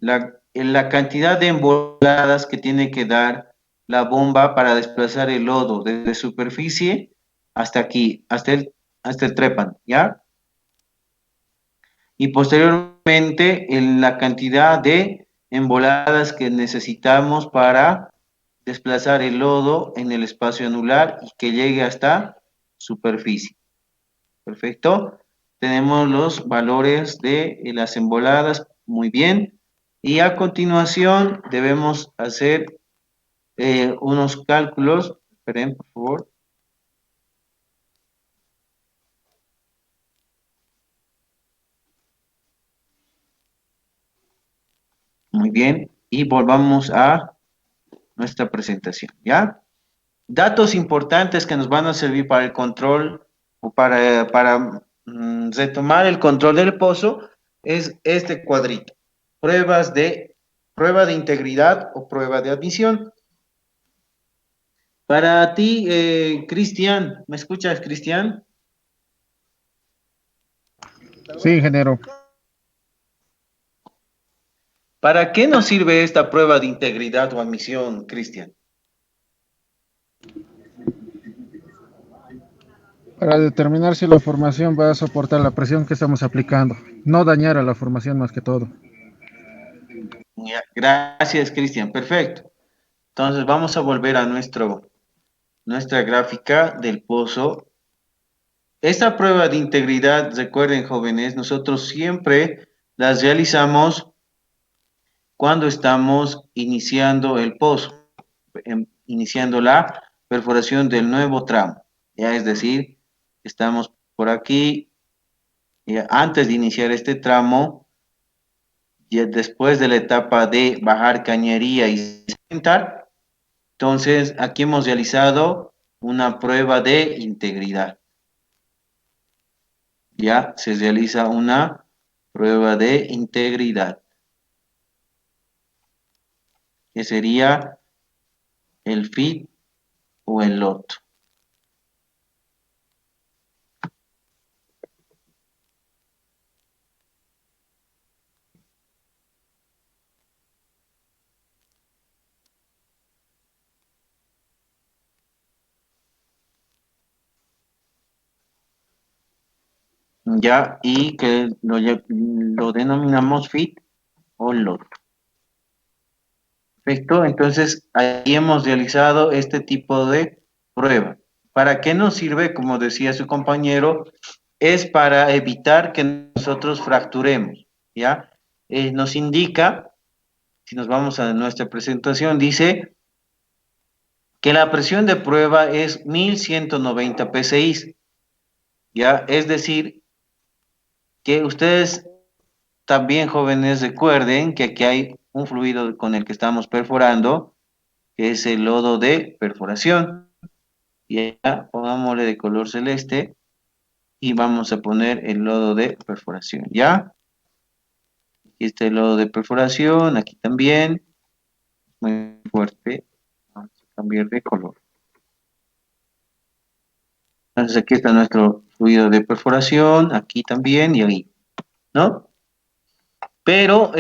la cantidad de emboladas que tiene que dar la bomba para desplazar el lodo desde superficie hasta aquí, hasta el trépano, ¿ya? y posteriormente la cantidad de emboladas que necesitamos para desplazar el lodo en el espacio anular y que llegue hasta superficie. Perfecto. Tenemos los valores de las emboladas, muy bien. Y a continuación debemos hacer unos cálculos. Esperen, por favor. Muy bien. Y volvamos a nuestra presentación, ¿ya? Datos importantes que nos van a servir para el control o para retomar el control del pozo es este cuadrito. Prueba de integridad o prueba de admisión. Para ti, Cristian, ¿me escuchas, Cristian? Sí, ingeniero. ¿Para qué nos sirve esta prueba de integridad o admisión, Cristian? Para determinar si la formación va a soportar la presión que estamos aplicando. No dañar a la formación más que todo. Ya, gracias, Cristian. Perfecto. Entonces vamos a volver a nuestra gráfica del pozo. Esta prueba de integridad, recuerden, jóvenes, nosotros siempre las realizamos cuando estamos iniciando el pozo, iniciando la perforación del nuevo tramo. Ya, es decir, estamos por aquí, ya, antes de iniciar este tramo, ya después de la etapa de bajar cañería y cementar, entonces aquí hemos realizado una prueba de integridad. Ya se realiza una prueba de integridad, que sería el fit o el lot. Ya, y que lo denominamos fit o lot. Perfecto, entonces ahí hemos realizado este tipo de prueba. ¿Para qué nos sirve? Como decía su compañero, es para evitar que nosotros fracturemos, ¿ya? Nos indica, si nos vamos a nuestra presentación, dice que la presión de prueba es 1190 psi, ¿ya? Es decir, que ustedes también, jóvenes, recuerden que aquí hay un fluido con el que estamos perforando, que es el lodo de perforación. Y ya pongámosle de color celeste y vamos a poner el lodo de perforación, ¿ya? Aquí está el lodo de perforación, aquí también, muy fuerte. Vamos a cambiar de color. Entonces aquí está nuestro fluido de perforación, aquí también y ahí, ¿no? Pero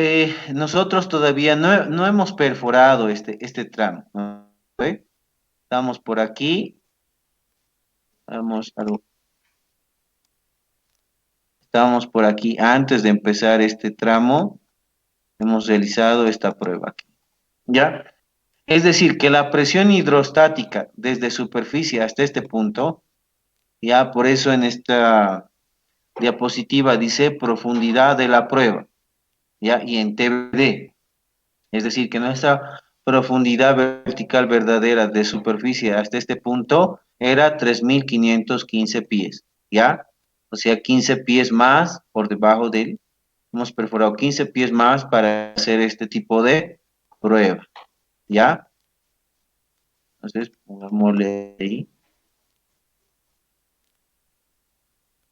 nosotros todavía no hemos perforado este tramo, ¿no? ¿Ve? Estamos por aquí, estamos por aquí antes de empezar este tramo, hemos realizado esta prueba aquí, ¿ya? Es decir, que la presión hidrostática desde superficie hasta este punto, ya por eso en esta diapositiva dice profundidad de la prueba, ya, y en TBD, es decir, que nuestra profundidad vertical verdadera de superficie hasta este punto era 3.515 pies, ¿ya? O sea, 15 pies más por debajo del, hemos perforado 15 pies más para hacer este tipo de prueba, ¿ya? Entonces, pongámosle ahí.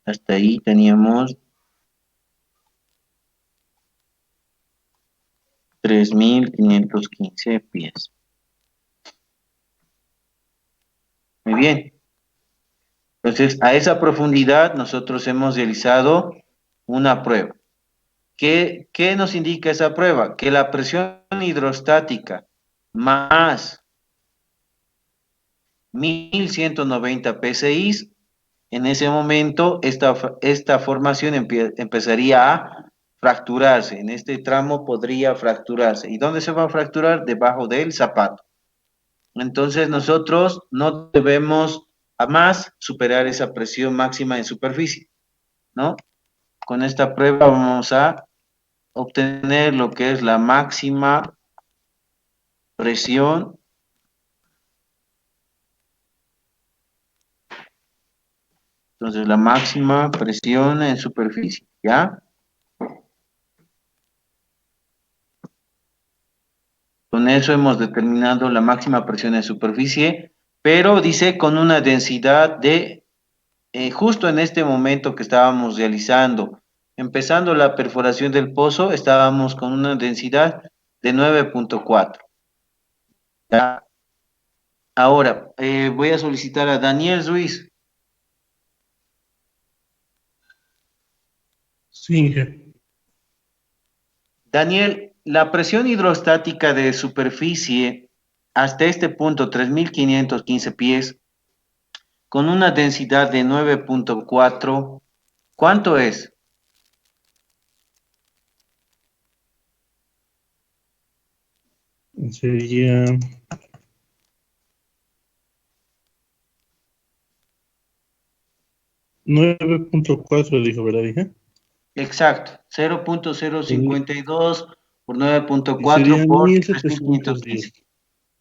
Hasta ahí teníamos 3.515 pies. Muy bien. Entonces, a esa profundidad nosotros hemos realizado una prueba. ¿Qué nos indica esa prueba? Que la presión hidrostática más 1190 psi en ese momento esta formación empezaría a fracturarse. En este tramo podría fracturarse. ¿Y dónde se va a fracturar? Debajo del zapato. Entonces nosotros no debemos a más superar esa presión máxima en superficie, ¿no? Con esta prueba vamos a obtener lo que es la máxima presión. Entonces la máxima presión en superficie, ¿ya? Con eso hemos determinado la máxima presión en superficie, pero dice con una densidad de, justo en este momento que estábamos realizando, empezando la perforación del pozo, estábamos con una densidad de 9.4. ¿Ya? Ahora, voy a solicitar a Daniel Ruiz. Sí, Inge. Daniel, la presión hidrostática de superficie hasta este punto, 3.515 pies, con una densidad de 9.4, ¿cuánto es? Sería 9.4, dijo, ¿verdad, Inge? Exacto, Y 0.052 por y 9.4 serían por 1710. 3.515.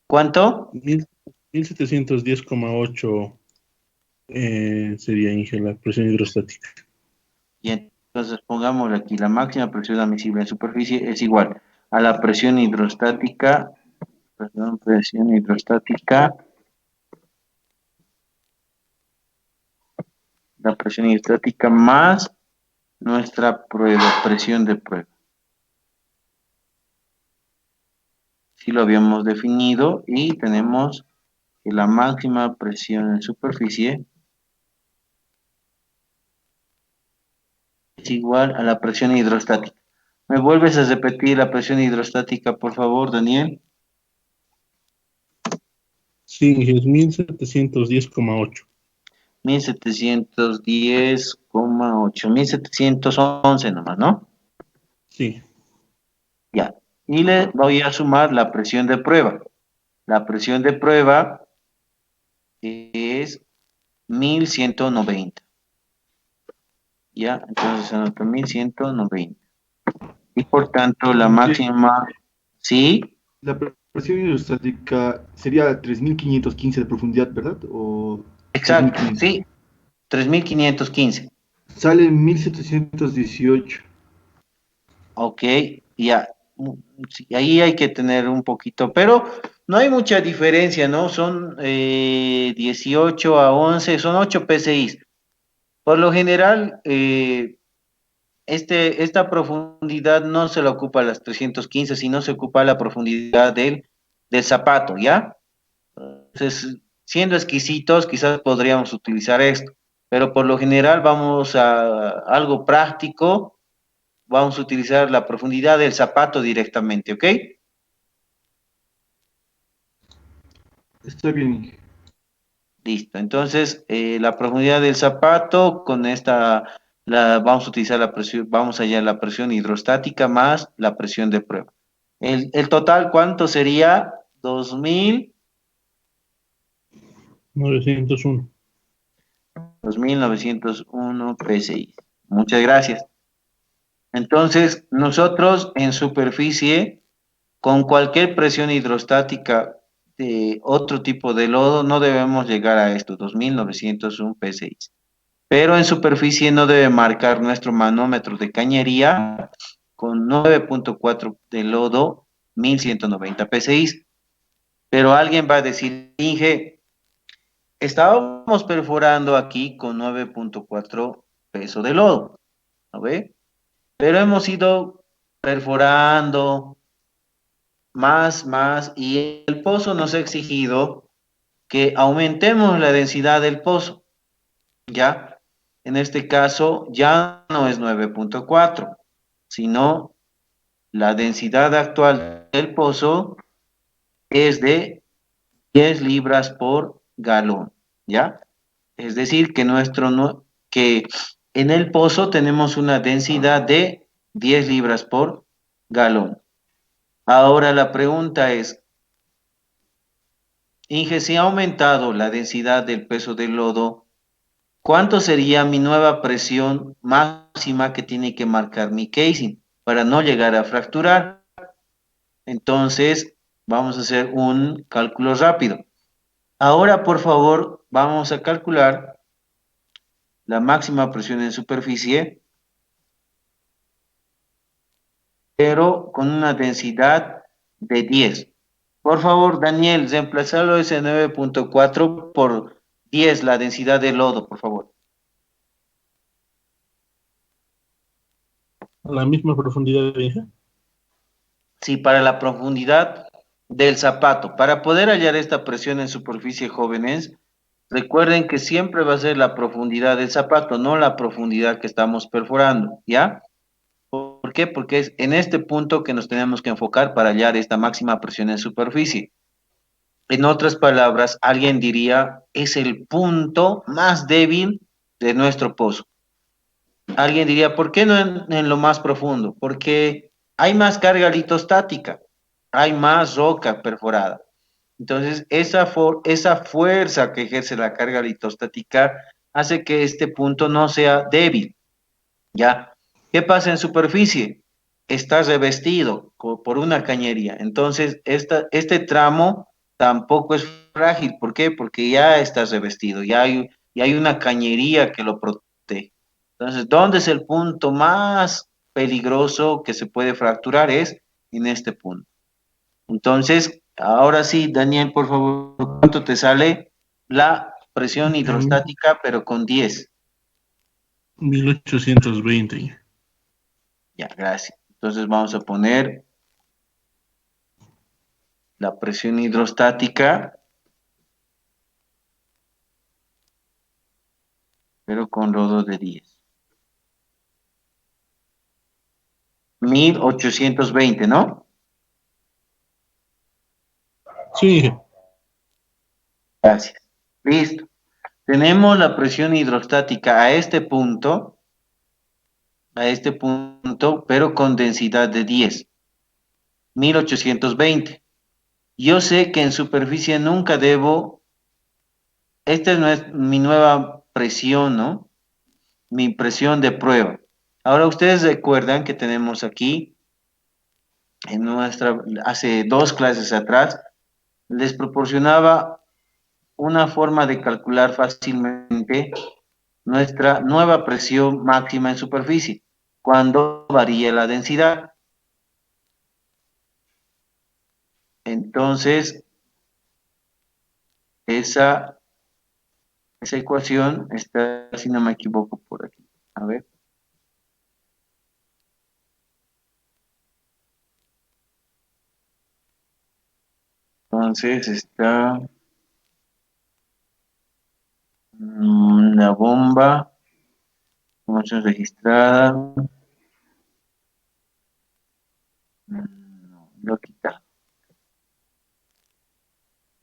¿Cuánto? 1710,8 sería, Inge, la presión hidrostática. Y entonces pongámosle aquí, la máxima presión admisible en superficie es igual a la presión hidrostática, la presión hidrostática más nuestra prueba, presión de prueba. Sí lo habíamos definido y tenemos que la máxima presión en superficie es igual a la presión hidrostática. ¿Me vuelves a repetir la presión hidrostática, por favor, Daniel? Sí, Inge, es 1710,8. 1710,8, 1711 nomás, ¿no? Sí. Ya. Y le voy a sumar la presión de prueba. La presión de prueba es 1190. Ya, entonces anota 1190. Y por tanto, la Inge, máxima, sí, la presión hidrostática sería 3.515 de profundidad, ¿verdad? ¿O exacto, 3.500? sí, 3515. Sale 1.718. Ok, ya. Sí, ahí hay que tener un poquito, pero no hay mucha diferencia, ¿no? Son 18 a 11, son 8 PSIs. Por lo general, esta profundidad no se la ocupa las 315, sino se ocupa la profundidad del zapato, ¿ya? Entonces, siendo exquisitos, quizás podríamos utilizar esto, pero por lo general vamos a algo práctico, vamos a utilizar la profundidad del zapato directamente, ¿ok? Está bien, Inge. Listo. Entonces, la profundidad del zapato, con esta, vamos a utilizar la presión, vamos a hallar la presión hidrostática más la presión de prueba. El total, ¿cuánto sería? 901. 2.901 PSI. Muchas gracias. Entonces, nosotros en superficie, con cualquier presión hidrostática de otro tipo de lodo, no debemos llegar a esto, 2.901 PSI. Pero en superficie no debe marcar nuestro manómetro de cañería con 9.4 de lodo, 1.190 PSI. Pero alguien va a decir, Inge, estábamos perforando aquí con 9.4 peso de lodo, ¿no ve? Pero hemos ido perforando más, y el pozo nos ha exigido que aumentemos la densidad del pozo, ¿ya? En este caso ya no es 9.4, sino la densidad actual del pozo es de 10 libras por galón, ¿ya? Es decir, que que en el pozo tenemos una densidad de 10 libras por galón. Ahora la pregunta es, Inge, si ha aumentado la densidad del peso del lodo, ¿cuánto sería mi nueva presión máxima que tiene que marcar mi casing para no llegar a fracturar? Entonces, vamos a hacer un cálculo rápido. Ahora, por favor, vamos a calcular la máxima presión en superficie, pero con una densidad de 10. Por favor, Daniel, reemplazarlo ese 9.4 por 10, la densidad de lodo, por favor. A la misma profundidad de Inge. Sí, para la profundidad del zapato. Para poder hallar esta presión en superficie, jóvenes, recuerden que siempre va a ser la profundidad del zapato, no la profundidad que estamos perforando, ¿ya? ¿Por qué? Porque es en este punto que nos tenemos que enfocar para hallar esta máxima presión en superficie. En otras palabras, alguien diría, es el punto más débil de nuestro pozo. Alguien diría, ¿por qué no en lo más profundo? Porque hay más carga litostática, hay más roca perforada. Entonces, esa fuerza que ejerce la carga litostática hace que este punto no sea débil, ¿ya? ¿Qué pasa en superficie? Está revestido por una cañería. Entonces, este tramo tampoco es frágil. ¿Por qué? Porque ya está revestido, ya hay una cañería que lo protege. Entonces, ¿dónde es el punto más peligroso que se puede fracturar? Es en este punto. Entonces, ahora sí, Daniel, por favor, ¿cuánto te sale la presión hidrostática, pero con 10? 1820. Ya, gracias. Entonces vamos a poner la presión hidrostática, pero con lodo de 10. 1820, ¿no? Sí, Inge. Gracias. Listo. Tenemos la presión hidrostática a este punto, pero con densidad de 10. 1820. Yo sé que en superficie nunca debo, esta no es mi nueva presión, ¿no? Mi presión de prueba. Ahora ustedes recuerdan que tenemos aquí, hace 2 clases atrás, les proporcionaba una forma de calcular fácilmente nuestra nueva presión máxima en superficie, cuando varía la densidad. Entonces, esa ecuación está, si no me equivoco, por aquí. A ver. Entonces está la bomba, información registrada. No, lo quita.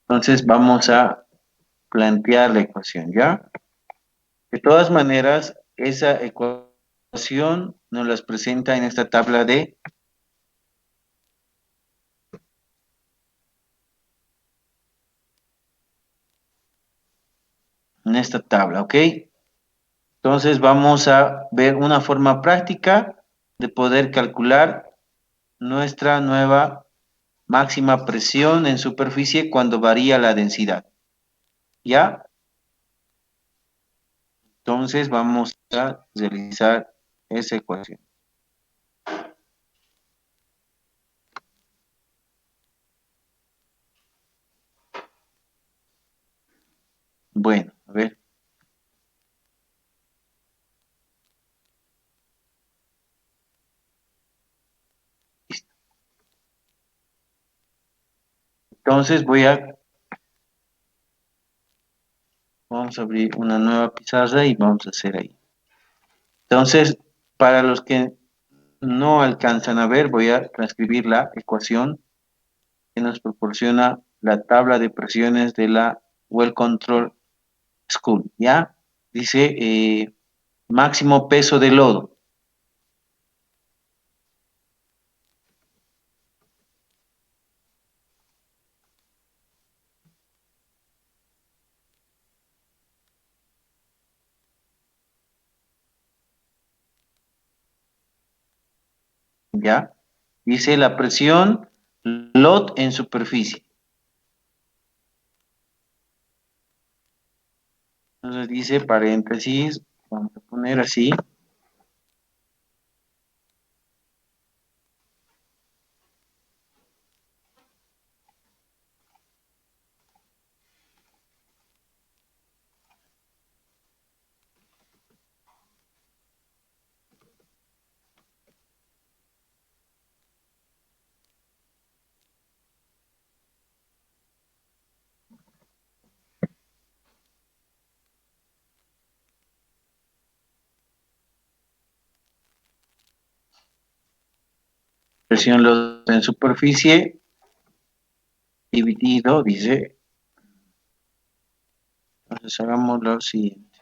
Entonces vamos a plantear la ecuación, ¿ya? De todas maneras, esa ecuación nos las presenta en esta tabla en esta tabla, ¿ok? Entonces vamos a ver una forma práctica de poder calcular nuestra nueva máxima presión en superficie cuando varía la densidad, ¿ya? Entonces vamos a realizar esa ecuación. Bueno, a ver. Listo. Entonces vamos a abrir una nueva pizarra y vamos a hacer ahí. Entonces, para los que no alcanzan a ver, voy a transcribir la ecuación que nos proporciona la tabla de presiones de la Well Control school, ¿ya? Dice máximo peso de lodo. ¿Ya? Dice la presión load en superficie. Entonces dice paréntesis, vamos a poner así. Presión load en superficie dividido, dice. Entonces hagamos lo siguiente.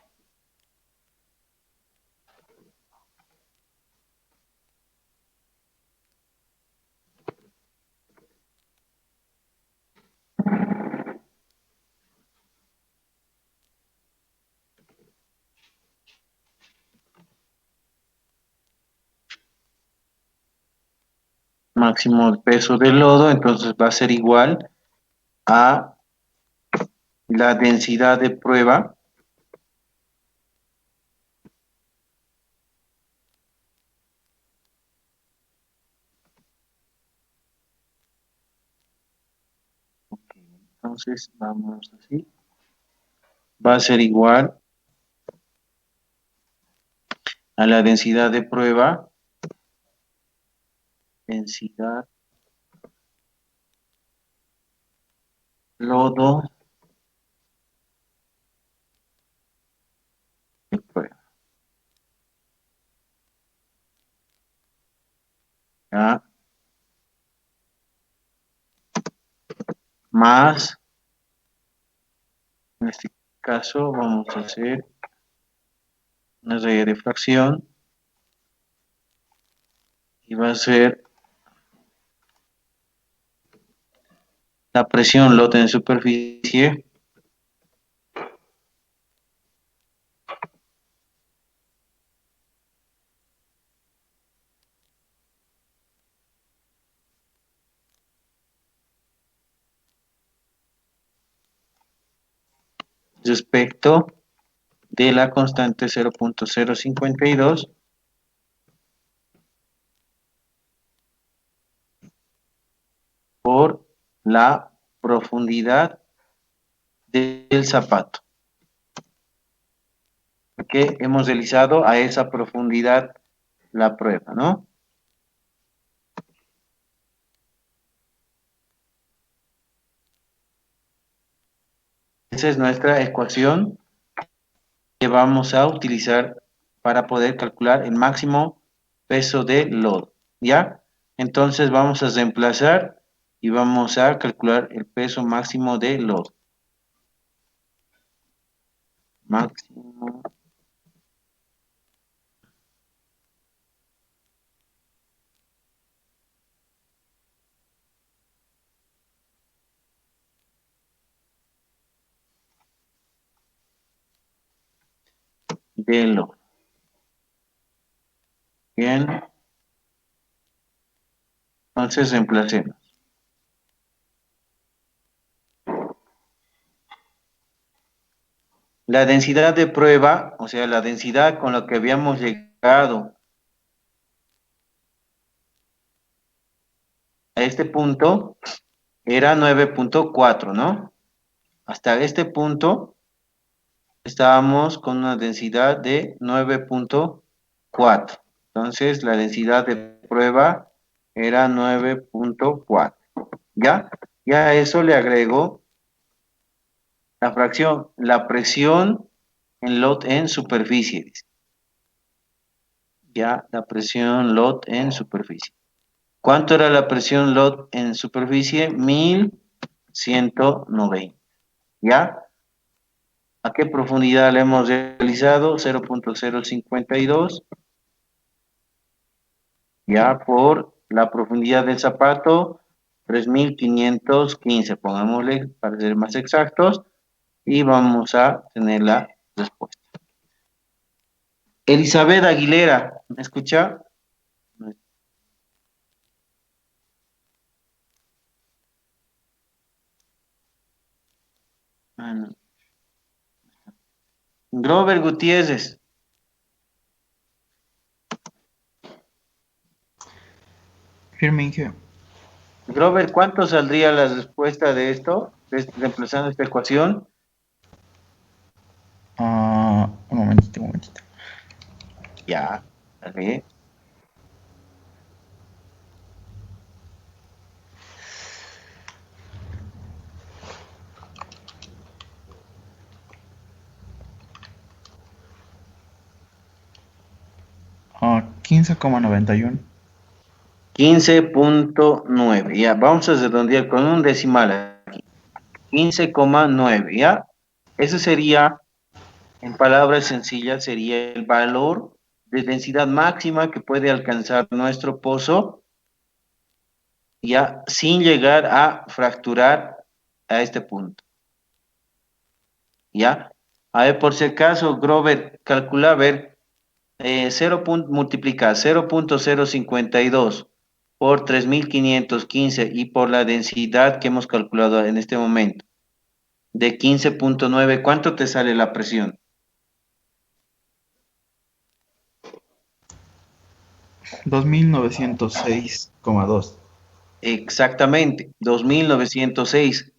Máximo peso del lodo, entonces va a ser igual a la densidad de prueba entonces vamos así, va a ser igual a la densidad de prueba, densidad lodo de prueba. ¿Ya? Más, en este caso vamos a hacer una raya de fracción y va a ser la presión load en superficie respecto de la constante 0.052 por la profundidad del zapato que hemos realizado a esa profundidad la prueba, ¿no? Esa es nuestra ecuación que vamos a utilizar para poder calcular el máximo peso del lodo, ¿ya? Entonces vamos a reemplazar y vamos a calcular el peso máximo del lodo. Máximo del lodo. Bien. Entonces reemplacemos. La densidad de prueba, o sea, la densidad con la que habíamos llegado a este punto era 9.4, ¿no? Hasta este punto estábamos con una densidad de 9.4. Entonces, la densidad de prueba era 9.4. ¿Ya? Ya a eso le agrego la fracción, la presión en load en superficie. Dice. Ya, la presión load en superficie. ¿Cuánto era la presión load en superficie? 1190. ¿Ya? ¿A qué profundidad le hemos realizado? 0.052. Ya por la profundidad del zapato, 3515. Pongámosle para ser más exactos. Y vamos a tener la respuesta. Elizabeth Aguilera, ¿me escucha? Ah, no. Grover Gutiérrez. Firme, Inge. Grover, ¿cuánto saldría la respuesta de esto? Reemplazando esta ecuación. Un momentito, un momentito. Ya, dale. Ah, 15,91. 15.9. Ya, vamos a redondear con un decimal aquí. 15,9, ¿ya? Eso sería, en palabras sencillas, sería el valor de densidad máxima que puede alcanzar nuestro pozo, ya, sin llegar a fracturar a este punto. ¿Ya? A ver, por si acaso, Grover, calcula, a ver, multiplica 0.052 por 3515 y por la densidad que hemos calculado en este momento de 15.9, ¿cuánto te sale la presión? 2906,2. Exactamente, 2906.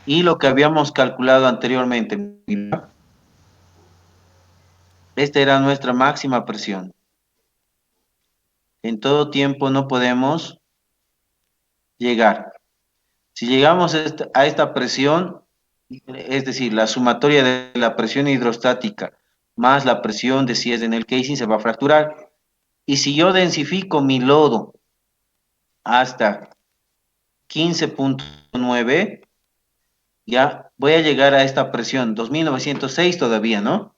Y lo que habíamos calculado anteriormente, mira, esta era nuestra máxima presión. En todo tiempo no podemos llegar. Si llegamos a esta presión, es decir, la sumatoria de la presión hidrostática más la presión de si es en el casing se va a fracturar. Y si yo densifico mi lodo hasta 15.9, ya voy a llegar a esta presión, 2906 todavía, ¿no?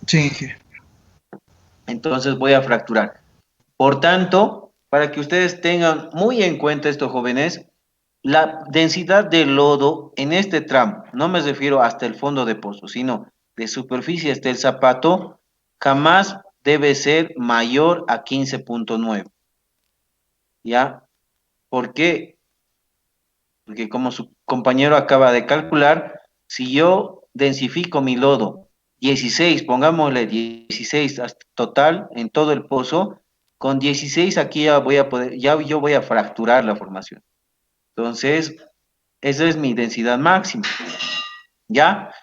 Sí, Inge. Entonces voy a fracturar. Por tanto, para que ustedes tengan muy en cuenta esto, jóvenes, la densidad de lodo en este tramo, no me refiero hasta el fondo de pozo, sino de superficie hasta el zapato, jamás debe ser mayor a 15.9. ¿Ya? ¿Por qué? Porque como su compañero acaba de calcular, si yo densifico mi lodo 16, pongámosle 16 hasta total en todo el pozo, con 16 aquí ya voy a poder, ya yo voy a fracturar la formación. Entonces, esa es mi densidad máxima. ¿Ya?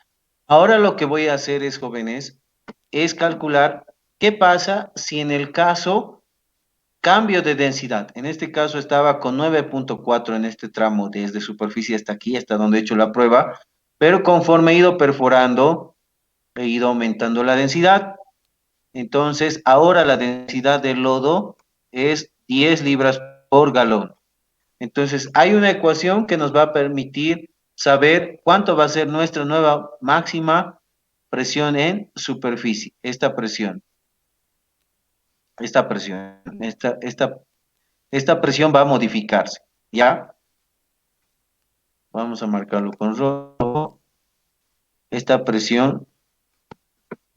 Ahora lo que voy a hacer es, jóvenes, es calcular qué pasa si en el caso cambio de densidad. En este caso estaba con 9.4 en este tramo, desde superficie hasta aquí, hasta donde he hecho la prueba, pero conforme he ido perforando, he ido aumentando la densidad. Entonces, ahora la densidad del lodo es 10 libras por galón. Entonces, hay una ecuación que nos va a permitir saber cuánto va a ser nuestra nueva máxima presión en superficie. Esta presión va a modificarse, ¿ya? Vamos a marcarlo con rojo. Esta presión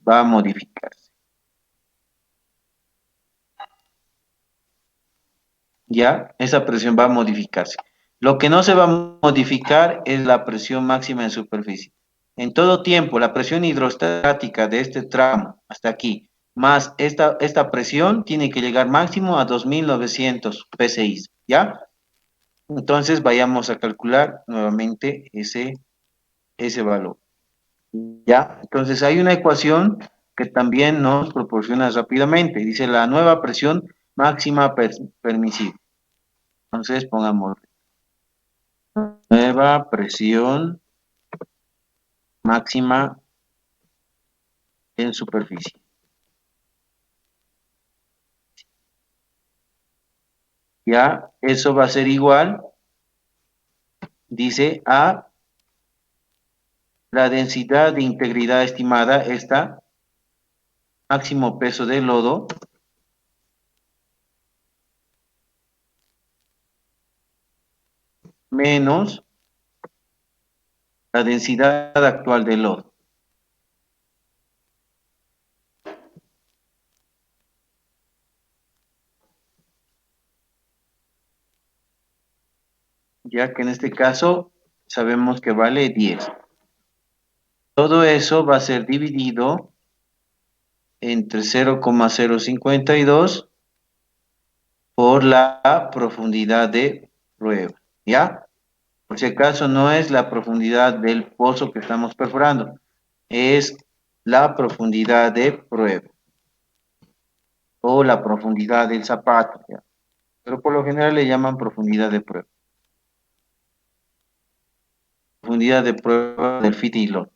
va a modificarse, ¿ya? Esa presión va a modificarse. Lo que no se va a modificar es la presión máxima en superficie. En todo tiempo, la presión hidrostática de este tramo hasta aquí, más esta presión, tiene que llegar máximo a 2900 psi, ¿ya? Entonces, vayamos a calcular nuevamente ese valor. ¿Ya? Entonces hay una ecuación que también nos proporciona rápidamente. Dice la nueva presión máxima permisible. Entonces pongamos nueva presión máxima en superficie. Ya, eso va a ser igual, dice, a la densidad de integridad estimada, esta, máximo peso de lodo, menos la densidad actual del lodo. Ya que en este caso sabemos que vale 10. Todo eso va a ser dividido entre 0,052 por la profundidad de prueba, ¿ya? Por si acaso no es la profundidad del pozo que estamos perforando, es la profundidad de prueba o la profundidad del zapato, ¿ya? Pero por lo general le llaman profundidad de prueba. Profundidad de prueba del fit y lot.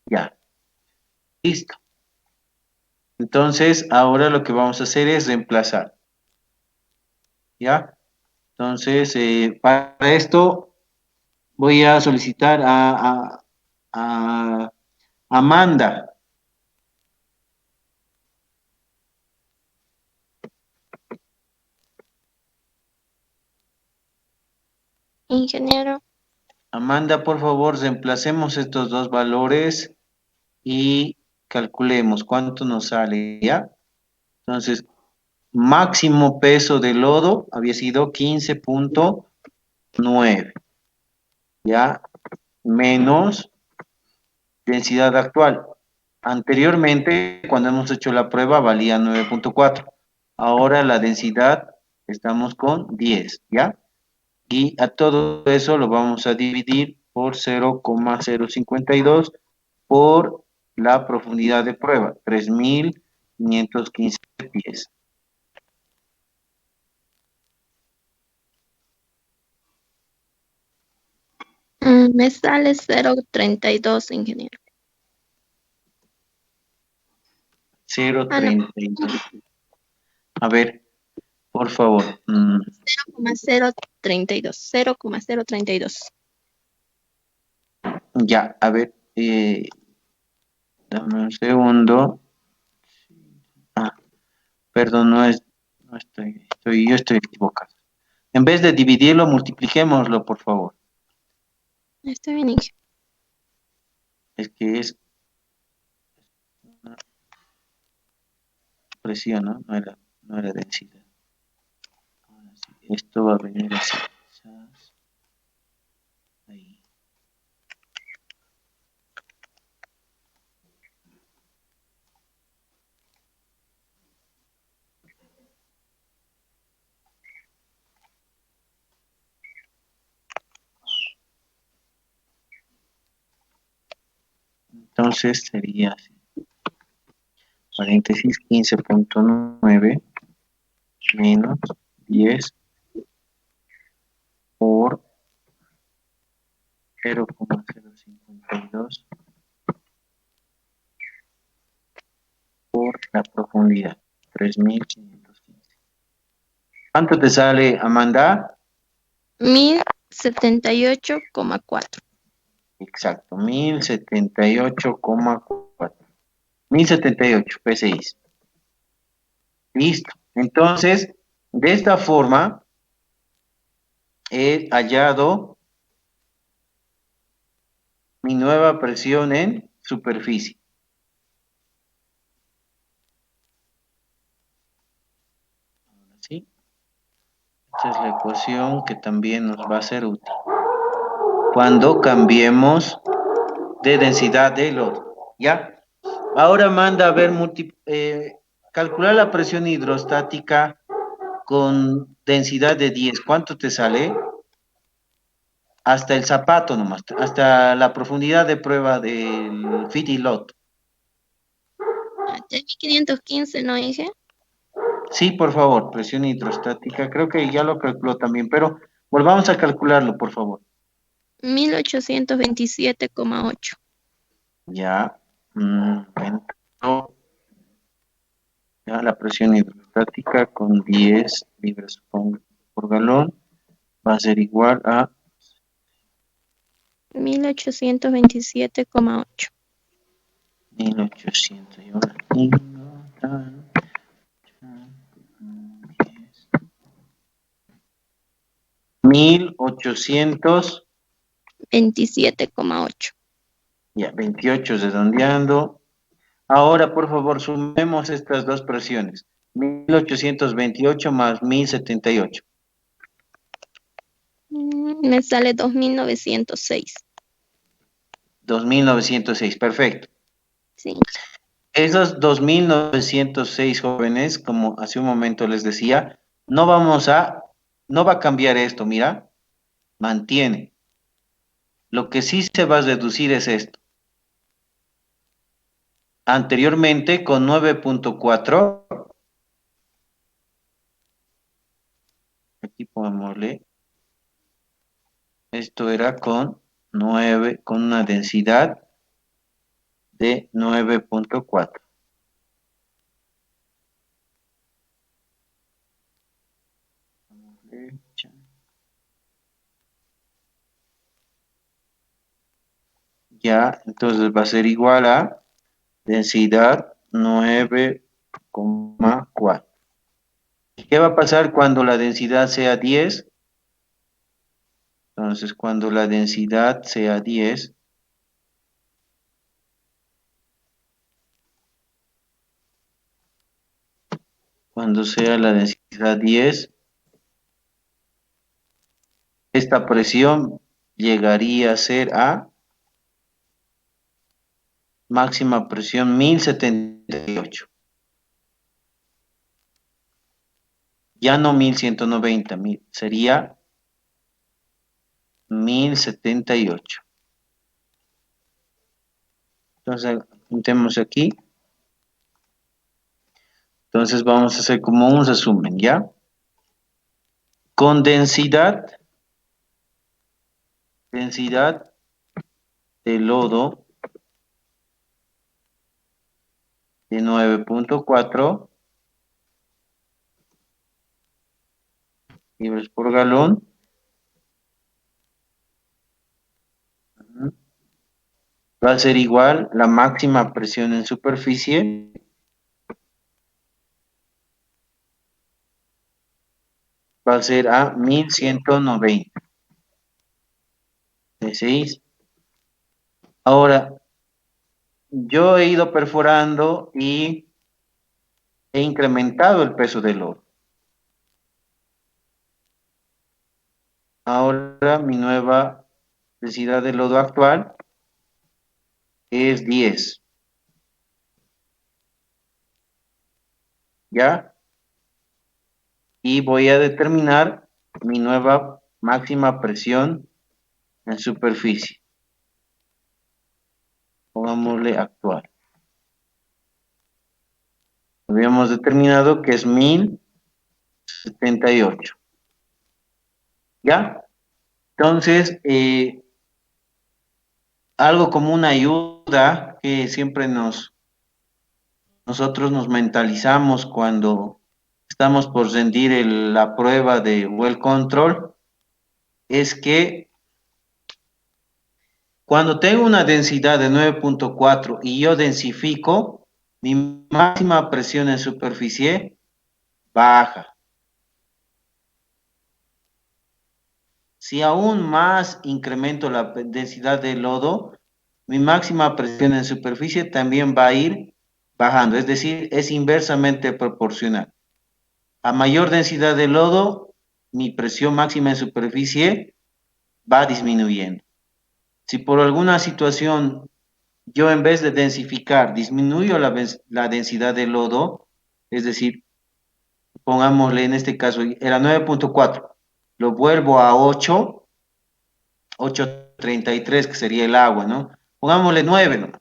Ya, listo. Entonces, ahora lo que vamos a hacer es reemplazar. ¿Ya? Entonces, para esto voy a solicitar a Amanda. Ingeniero. Amanda, por favor, reemplacemos estos dos valores y calculemos cuánto nos sale, ¿ya? Entonces, máximo peso de lodo había sido 15,9, ¿ya? Menos densidad actual. Anteriormente, cuando hemos hecho la prueba, valía 9,4. Ahora la densidad estamos con 10, ¿ya? Y a todo eso lo vamos a dividir por 0,052 por la profundidad de prueba, 3.515 pies. Me sale 0,32, ingeniero. 0,32. A ver, por favor. 0,032. 0,032. Ya, a ver. Dame un segundo. Ah, perdón, no yo estoy equivocado. En vez de dividirlo, multipliquémoslo, por favor. Está bien, ingeniero. Es que es una presión, ¿no? No era densidad. Ahora sí, esto va a venir así. Ahí. Entonces sería así. Paréntesis 15,9 menos 10 por 0,052 por la profundidad, 3.515. ¿Cuánto te sale, Amanda? 1078,4. Exacto, 1078,4. 1078 PSI. Listo. Entonces, de esta forma, he hallado mi nueva presión en superficie. Ahora sí. Esta es la ecuación que también nos va a ser útil cuando cambiemos de densidad de lodo. ¿Ya? Ahora manda a ver, calcular la presión hidrostática con densidad de 10. ¿Cuánto te sale? Hasta el zapato nomás, hasta la profundidad de prueba del fit y lot. 3.515, ¿no, Inge? Sí, por favor, presión hidrostática. Creo que ya lo calculó también, pero volvamos a calcularlo, por favor. 1827,8. Ya. Bueno. ya la presión hidrostática con 10 libras por galón va a ser igual a 1827,8. 1800. Y ahora aquí, ¿no? 1800, 27,8. ya, 28 redondeando. Ahora, por favor, sumemos estas dos presiones. 1828 más 1078. Me sale 2906. 2906, perfecto. Sí. Esos 2906 jóvenes, como hace un momento les decía, no va a cambiar esto, mira, mantiene. Lo que sí se va a reducir es esto. Anteriormente, con 9.4, aquí pongámosle, esto era con 9, con una densidad de 9.4. Ya, entonces va a ser igual a densidad 9,4. ¿Qué va a pasar cuando la densidad sea 10? Entonces, cuando la densidad sea 10, cuando sea la densidad 10, esta presión llegaría a ser a máxima presión 1078. Ya no 1190, sería 1078. Entonces, apuntemos aquí. Entonces vamos a hacer como un resumen, ¿ya? Con densidad de lodo de 9.4 libras por galón. Va a ser igual la máxima presión en superficie va a ser a 1190. ¿6? Ahora, yo he ido perforando y he incrementado el peso del lodo. Ahora mi nueva densidad de lodo actual es 10. ¿Ya? Y voy a determinar mi nueva máxima presión en superficie. Pongámosle actual. Habíamos determinado que es 1078. ¿Ya? Entonces, algo como una ayuda que siempre nosotros nos mentalizamos cuando estamos por rendir la prueba de well control, es que cuando tengo una densidad de 9.4 y yo densifico, mi máxima presión en superficie baja. Si aún más incremento la densidad de lodo, mi máxima presión en superficie también va a ir bajando, es decir, es inversamente proporcional. A mayor densidad de lodo, mi presión máxima en superficie va disminuyendo. Si por alguna situación yo en vez de densificar disminuyo la densidad de lodo, es decir, pongámosle en este caso, era 9.4, lo vuelvo a 8.33, que sería el agua, ¿no? Pongámosle 9, ¿no?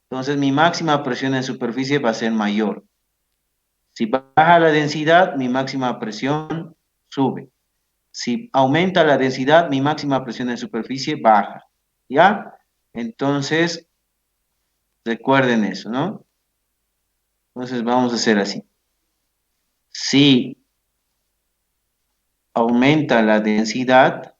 Entonces mi máxima presión en superficie va a ser mayor. Si baja la densidad, mi máxima presión sube. Si aumenta la densidad, mi máxima presión en superficie baja. ¿Ya? Entonces, recuerden eso, ¿no? Entonces vamos a hacer así. Si aumenta la densidad,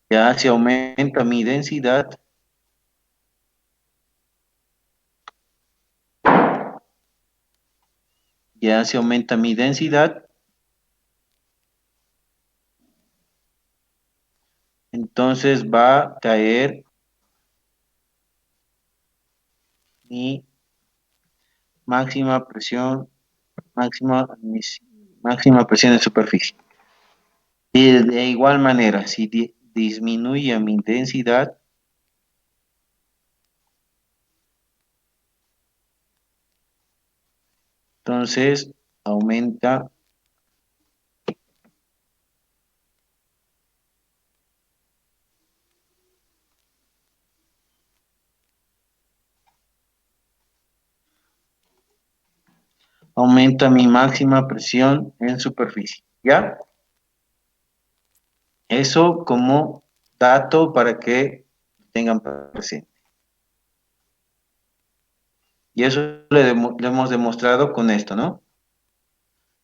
ya si aumenta mi densidad, ya se aumenta mi densidad, entonces va a caer mi máxima presión, máxima presión de superficie. Y de igual manera, si disminuye mi densidad, entonces aumenta mi máxima presión en superficie, ¿ya? Eso como dato para que tengan presente. Y eso le hemos demostrado con esto, ¿no?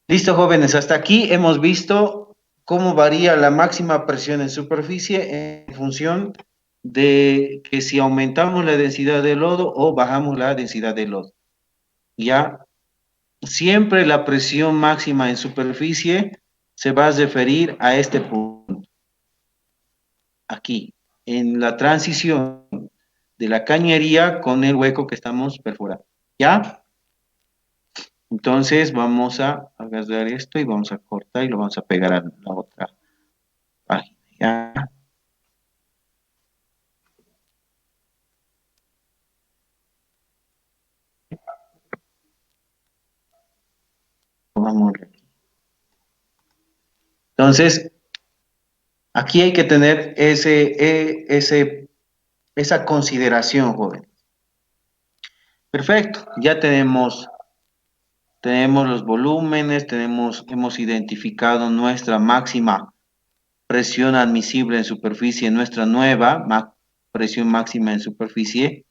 Listo, jóvenes, hasta aquí hemos visto cómo varía la máxima presión en superficie en función de que si aumentamos la densidad de lodo o bajamos la densidad de lodo. Ya, siempre la presión máxima en superficie se va a referir a este punto. Aquí, en la transición de la cañería con el hueco que estamos perforando. ¿Ya? Entonces vamos a agarrar esto y vamos a cortar y lo vamos a pegar a la otra página. ¿Ya? Vamos aquí. Entonces, aquí hay que tener esa consideración, joven. Perfecto, ya tenemos los volúmenes, hemos identificado nuestra máxima presión admisible en superficie, nuestra nueva presión máxima en superficie.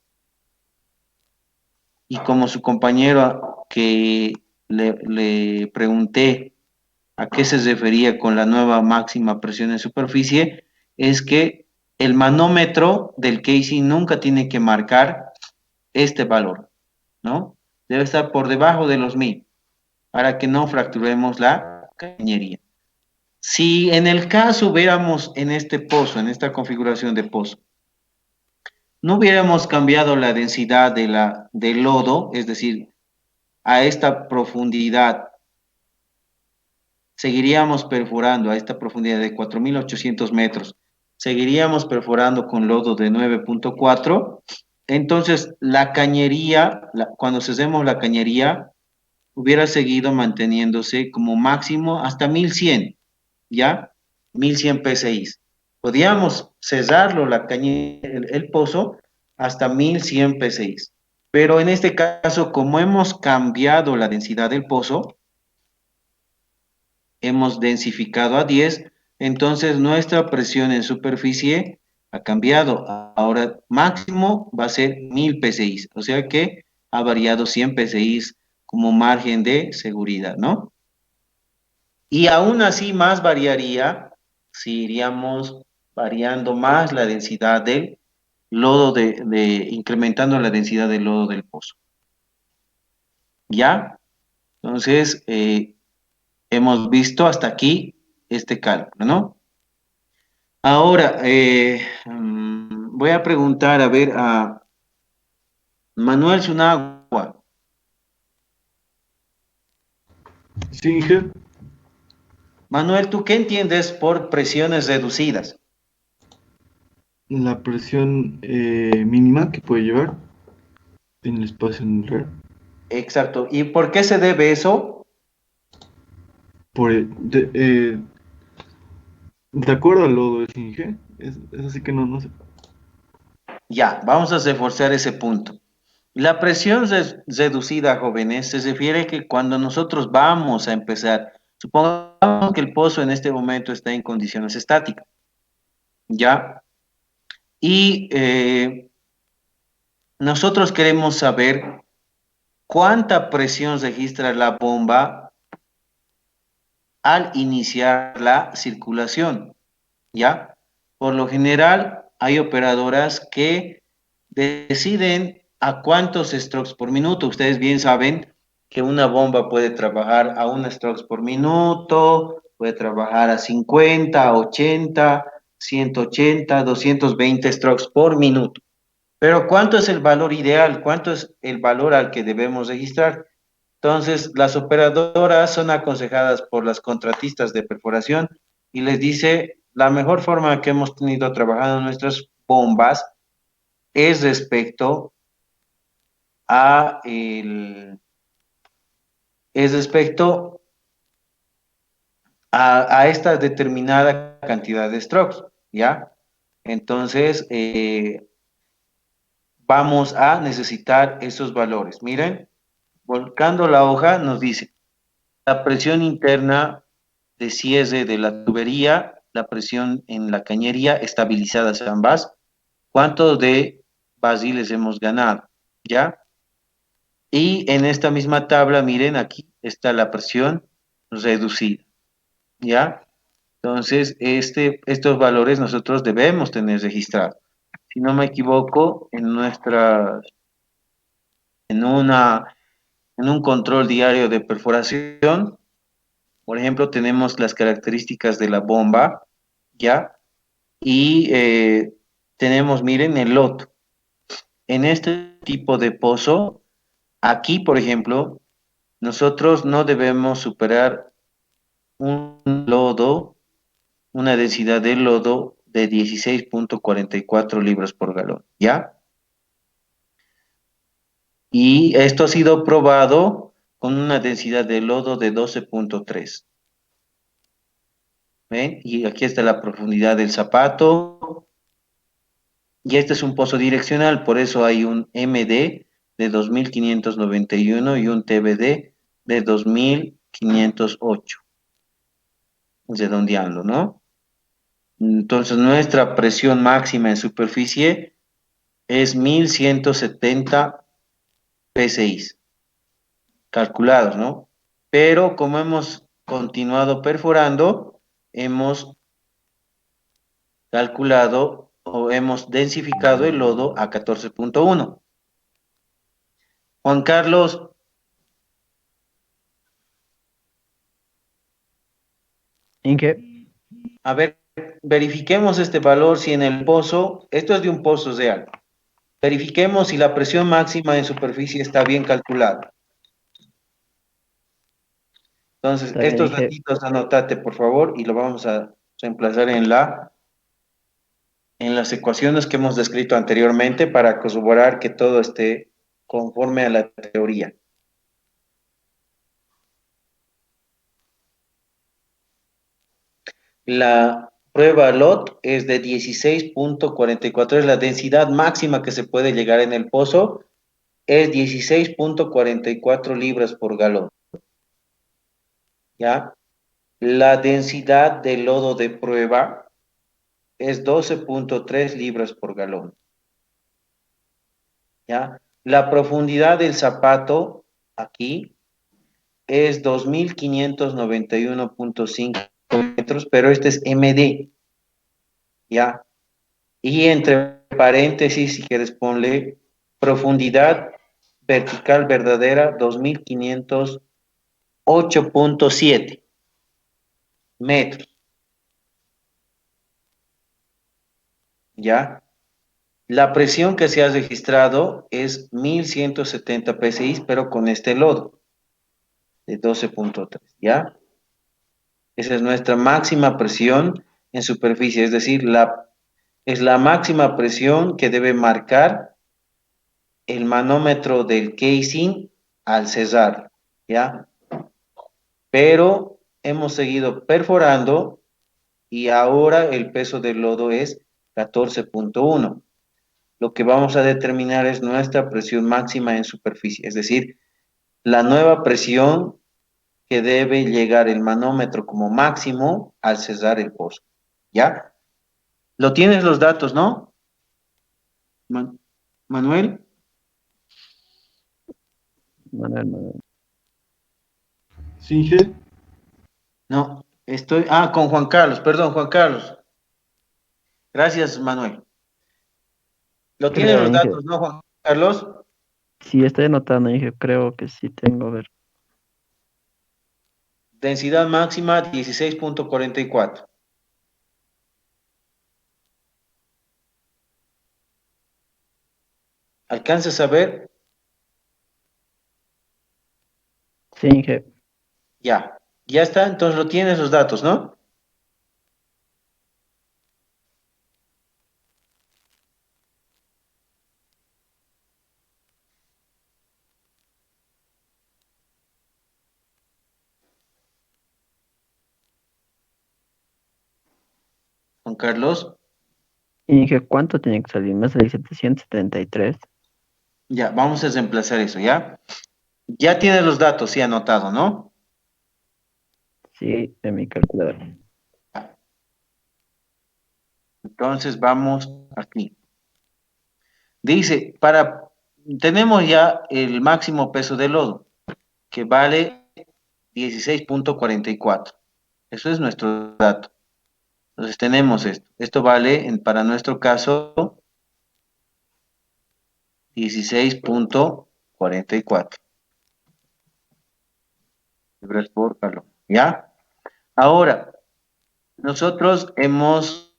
Y como su compañero que le pregunté a qué se refería con la nueva máxima presión en superficie, es que el manómetro del casing nunca tiene que marcar este valor, ¿no? Debe estar por debajo de los 1000 para que no fracturemos la cañería. Si en el caso viéramos en este pozo, en esta configuración de pozo, no hubiéramos cambiado la densidad del lodo, es decir, a esta profundidad, seguiríamos perforando a esta profundidad de 4800 metros, seguiríamos perforando con lodo de 9.4, entonces la cañería, cuando cesemos la cañería, hubiera seguido manteniéndose como máximo hasta 1100, ¿ya? 1100 PSI. Podíamos cesarlo, el pozo, hasta 1100 PSI. Pero en este caso, como hemos cambiado la densidad del pozo, hemos densificado a 10, entonces nuestra presión en superficie ha cambiado. Ahora máximo va a ser 1000 PSI, o sea que ha variado 100 PSI como margen de seguridad, ¿no? Y aún así más variaría si iríamos variando más la densidad del lodo, incrementando la densidad del lodo del pozo. ¿Ya? Entonces, hemos visto hasta aquí este cálculo, ¿no? Ahora, voy a preguntar, a ver, a Manuel Sunagua. Sí, Inge. Manuel, ¿tú qué entiendes por presiones reducidas? La presión mínima que puede llevar en el espacio anular. Exacto. ¿Y por qué se debe eso? De acuerdo al lodo, es Inge. Es así que no sé. Ya, vamos a reforzar ese punto. La presión reducida, jóvenes, se refiere que cuando nosotros vamos a empezar Supongamos que el pozo en este momento está en condiciones estáticas, ¿ya? Y nosotros queremos saber cuánta presión registra la bomba al iniciar la circulación, ¿ya? Por lo general, hay operadoras que deciden a cuántos strokes por minuto. Ustedes bien saben que una bomba puede trabajar a 1 strokes por minuto, puede trabajar a 50, 80, 180, 220 strokes por minuto. Pero ¿cuánto es el valor ideal? ¿Cuánto es el valor al que debemos registrar? Entonces, las operadoras son aconsejadas por las contratistas de perforación y les dice, la mejor forma que hemos tenido trabajando nuestras bombas es respecto a es respecto a esta determinada cantidad de strokes, ¿ya? Entonces, vamos a necesitar esos valores. Miren, volcando la hoja nos dice, la presión interna de cierre de la tubería, la presión en la cañería, estabilizadas ambas, cuánto de basiles hemos ganado, ¿ya? Y en esta misma tabla, miren, aquí está la presión reducida, ¿ya? Entonces, estos valores nosotros debemos tener registrados. Si no me equivoco, en en un control diario de perforación, por ejemplo, tenemos las características de la bomba, ¿ya? Y tenemos, miren, el loto. En este tipo de pozo, aquí, por ejemplo, nosotros no debemos superar un lodo, una densidad de lodo de 16,44 libras por galón, ¿ya? Y esto ha sido probado con una densidad de lodo de 12,3. ¿Ven? Y aquí está la profundidad del zapato. Y este es un pozo direccional, por eso hay un MD de 2591 y un TBD de 2508. Redondeando, ¿no? Entonces nuestra presión máxima en superficie es 1170 PSI, calculados, ¿no? Pero como hemos continuado perforando, hemos calculado o hemos densificado el lodo a 14,1. Juan Carlos, ¿En qué? a ver, verifiquemos este valor si en el pozo, esto es de un pozo real, verifiquemos si la presión máxima en superficie está bien calculada. Entonces, Está bien, estos dije, datitos anotate, por favor, y lo vamos a reemplazar en las ecuaciones que hemos descrito anteriormente para corroborar que todo esté conforme a la teoría. La prueba LOT es de 16,44, es la densidad máxima que se puede llegar en el pozo, es 16,44 libras por galón. ¿Ya? La densidad de lodo de prueba es 12,3 libras por galón. ¿Ya? La profundidad del zapato aquí es 2591,5 metros, pero este es MD, ¿ya? Y entre paréntesis, si quieres ponle profundidad vertical verdadera 2508,7 metros, ¿ya? La presión que se ha registrado es 1170 PSI, pero con este lodo de 12,3, ¿ya? Esa es nuestra máxima presión en superficie, es decir, es la máxima presión que debe marcar el manómetro del casing al cerrar, ¿ya? Pero hemos seguido perforando y ahora el peso del lodo es 14,1. Lo que vamos a determinar es nuestra presión máxima en superficie, es decir, la nueva presión que debe llegar el manómetro como máximo al cesar el pozo. ¿Ya? ¿Lo tienes los datos, no? Manuel. Manuel. Sí, Inge. No, estoy. Ah, con Juan Carlos, perdón, Juan Carlos. Gracias, Manuel. ¿Lo tienes Creo, los Inge. datos, no, Juan Carlos? Sí, estoy anotando, Inge. Creo que sí tengo. A ver. Densidad máxima 16.44. ¿Alcanzas a ver? Sí, Inge. Ya. Ya está, entonces lo tienes los datos, ¿no? Juan Carlos. Inge, ¿cuánto tiene que salir? Me salió 773. Ya, vamos a reemplazar eso, ¿ya? Ya tienes los datos, sí, anotado, ¿no? Sí, en mi calculadora. Entonces vamos aquí. Dice, tenemos ya el máximo peso del lodo, que vale 16.44. Eso es nuestro dato. Entonces tenemos esto. Esto vale, para nuestro caso, 16.44 libras por galón. ¿Ya? Ahora, nosotros hemos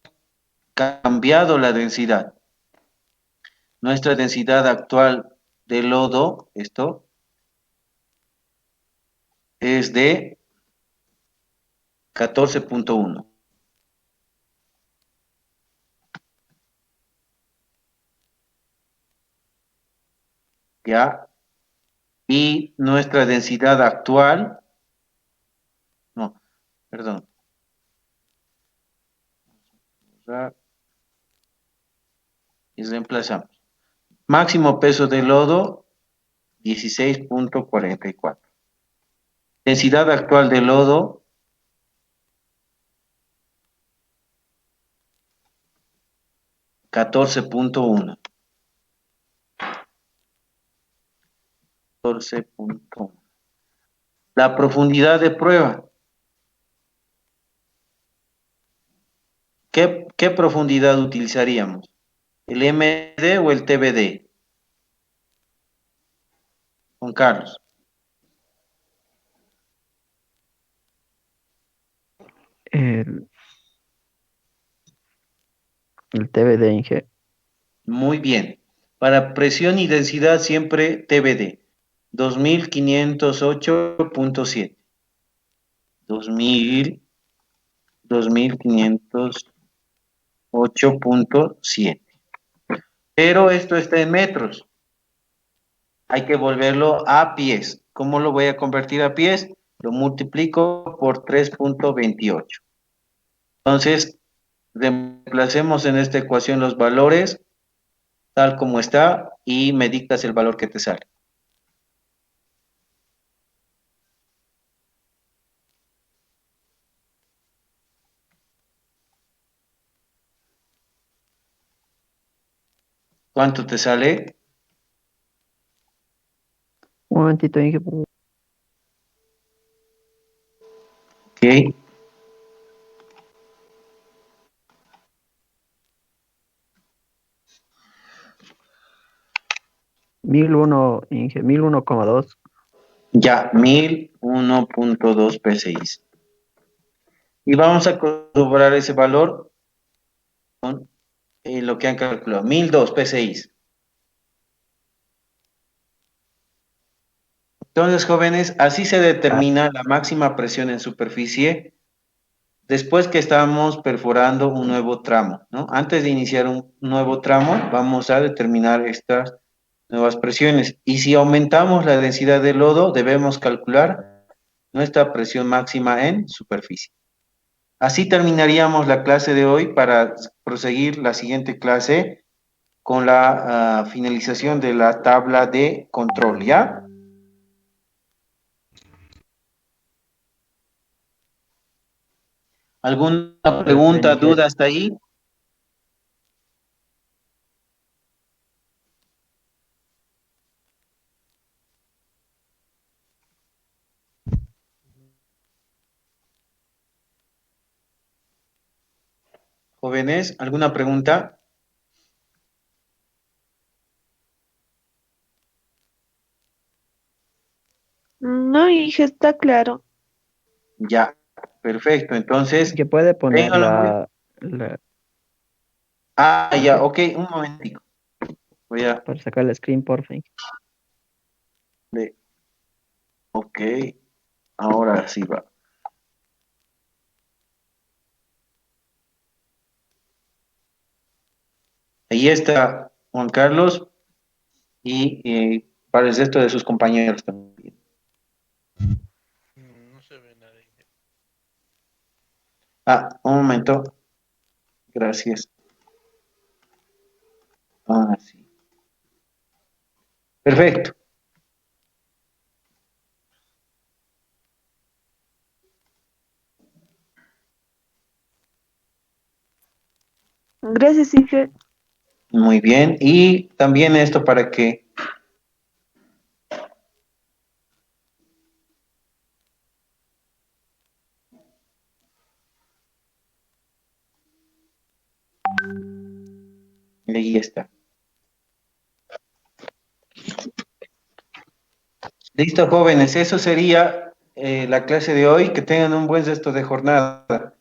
cambiado la densidad. Nuestra densidad actual de lodo, esto, es de 14.1. ¿Ya? Y nuestra densidad actual, no, perdón. Y reemplazamos. Máximo peso de lodo, 16.44. Densidad actual de lodo, 14.1. 14.1. La profundidad de prueba. ¿Qué profundidad utilizaríamos? ¿El MD o el TBD? Juan Carlos. El, el TBD, Inge. Muy bien. Para presión y densidad siempre TBD. 2508.7. 2508.7. Pero esto está en metros. Hay que volverlo a pies. ¿Cómo lo voy a convertir a pies? Lo multiplico por 3.28. Entonces, reemplacemos en esta ecuación los valores tal como está y me dictas el valor que te sale. ¿Cuánto te sale? Un momentito, Inge, por favor. Ok. Inge, 1001,2. Ya, 1001.2 PSI. Y vamos a corroborar ese valor con lo que han calculado. 1002 PSI. Entonces, jóvenes, así se determina la máxima presión en superficie después que estamos perforando un nuevo tramo, ¿no? Antes de iniciar un nuevo tramo, vamos a determinar estas nuevas presiones. Y si aumentamos la densidad de lodo, debemos calcular nuestra presión máxima en superficie. Así terminaríamos la clase de hoy para proseguir la siguiente clase con la finalización de la tabla de control, ¿ya? ¿Alguna pregunta, duda hasta ahí? Jóvenes, ¿alguna pregunta? No, hija, está claro. Ya, perfecto. Entonces, Que puede poner ténganlo muy... la Ya, ok, un momentico. Voy a... para sacar el screen, por fin. Ok, ahora sí va. Ahí está Juan Carlos y para el resto de sus compañeros también. No se ve nada. Un momento. Gracias. Ahora sí. Perfecto. Gracias, hija. Muy bien. Y también esto para que ahí está. Listo, jóvenes. Eso sería la clase de hoy. Que tengan un buen resto de jornada.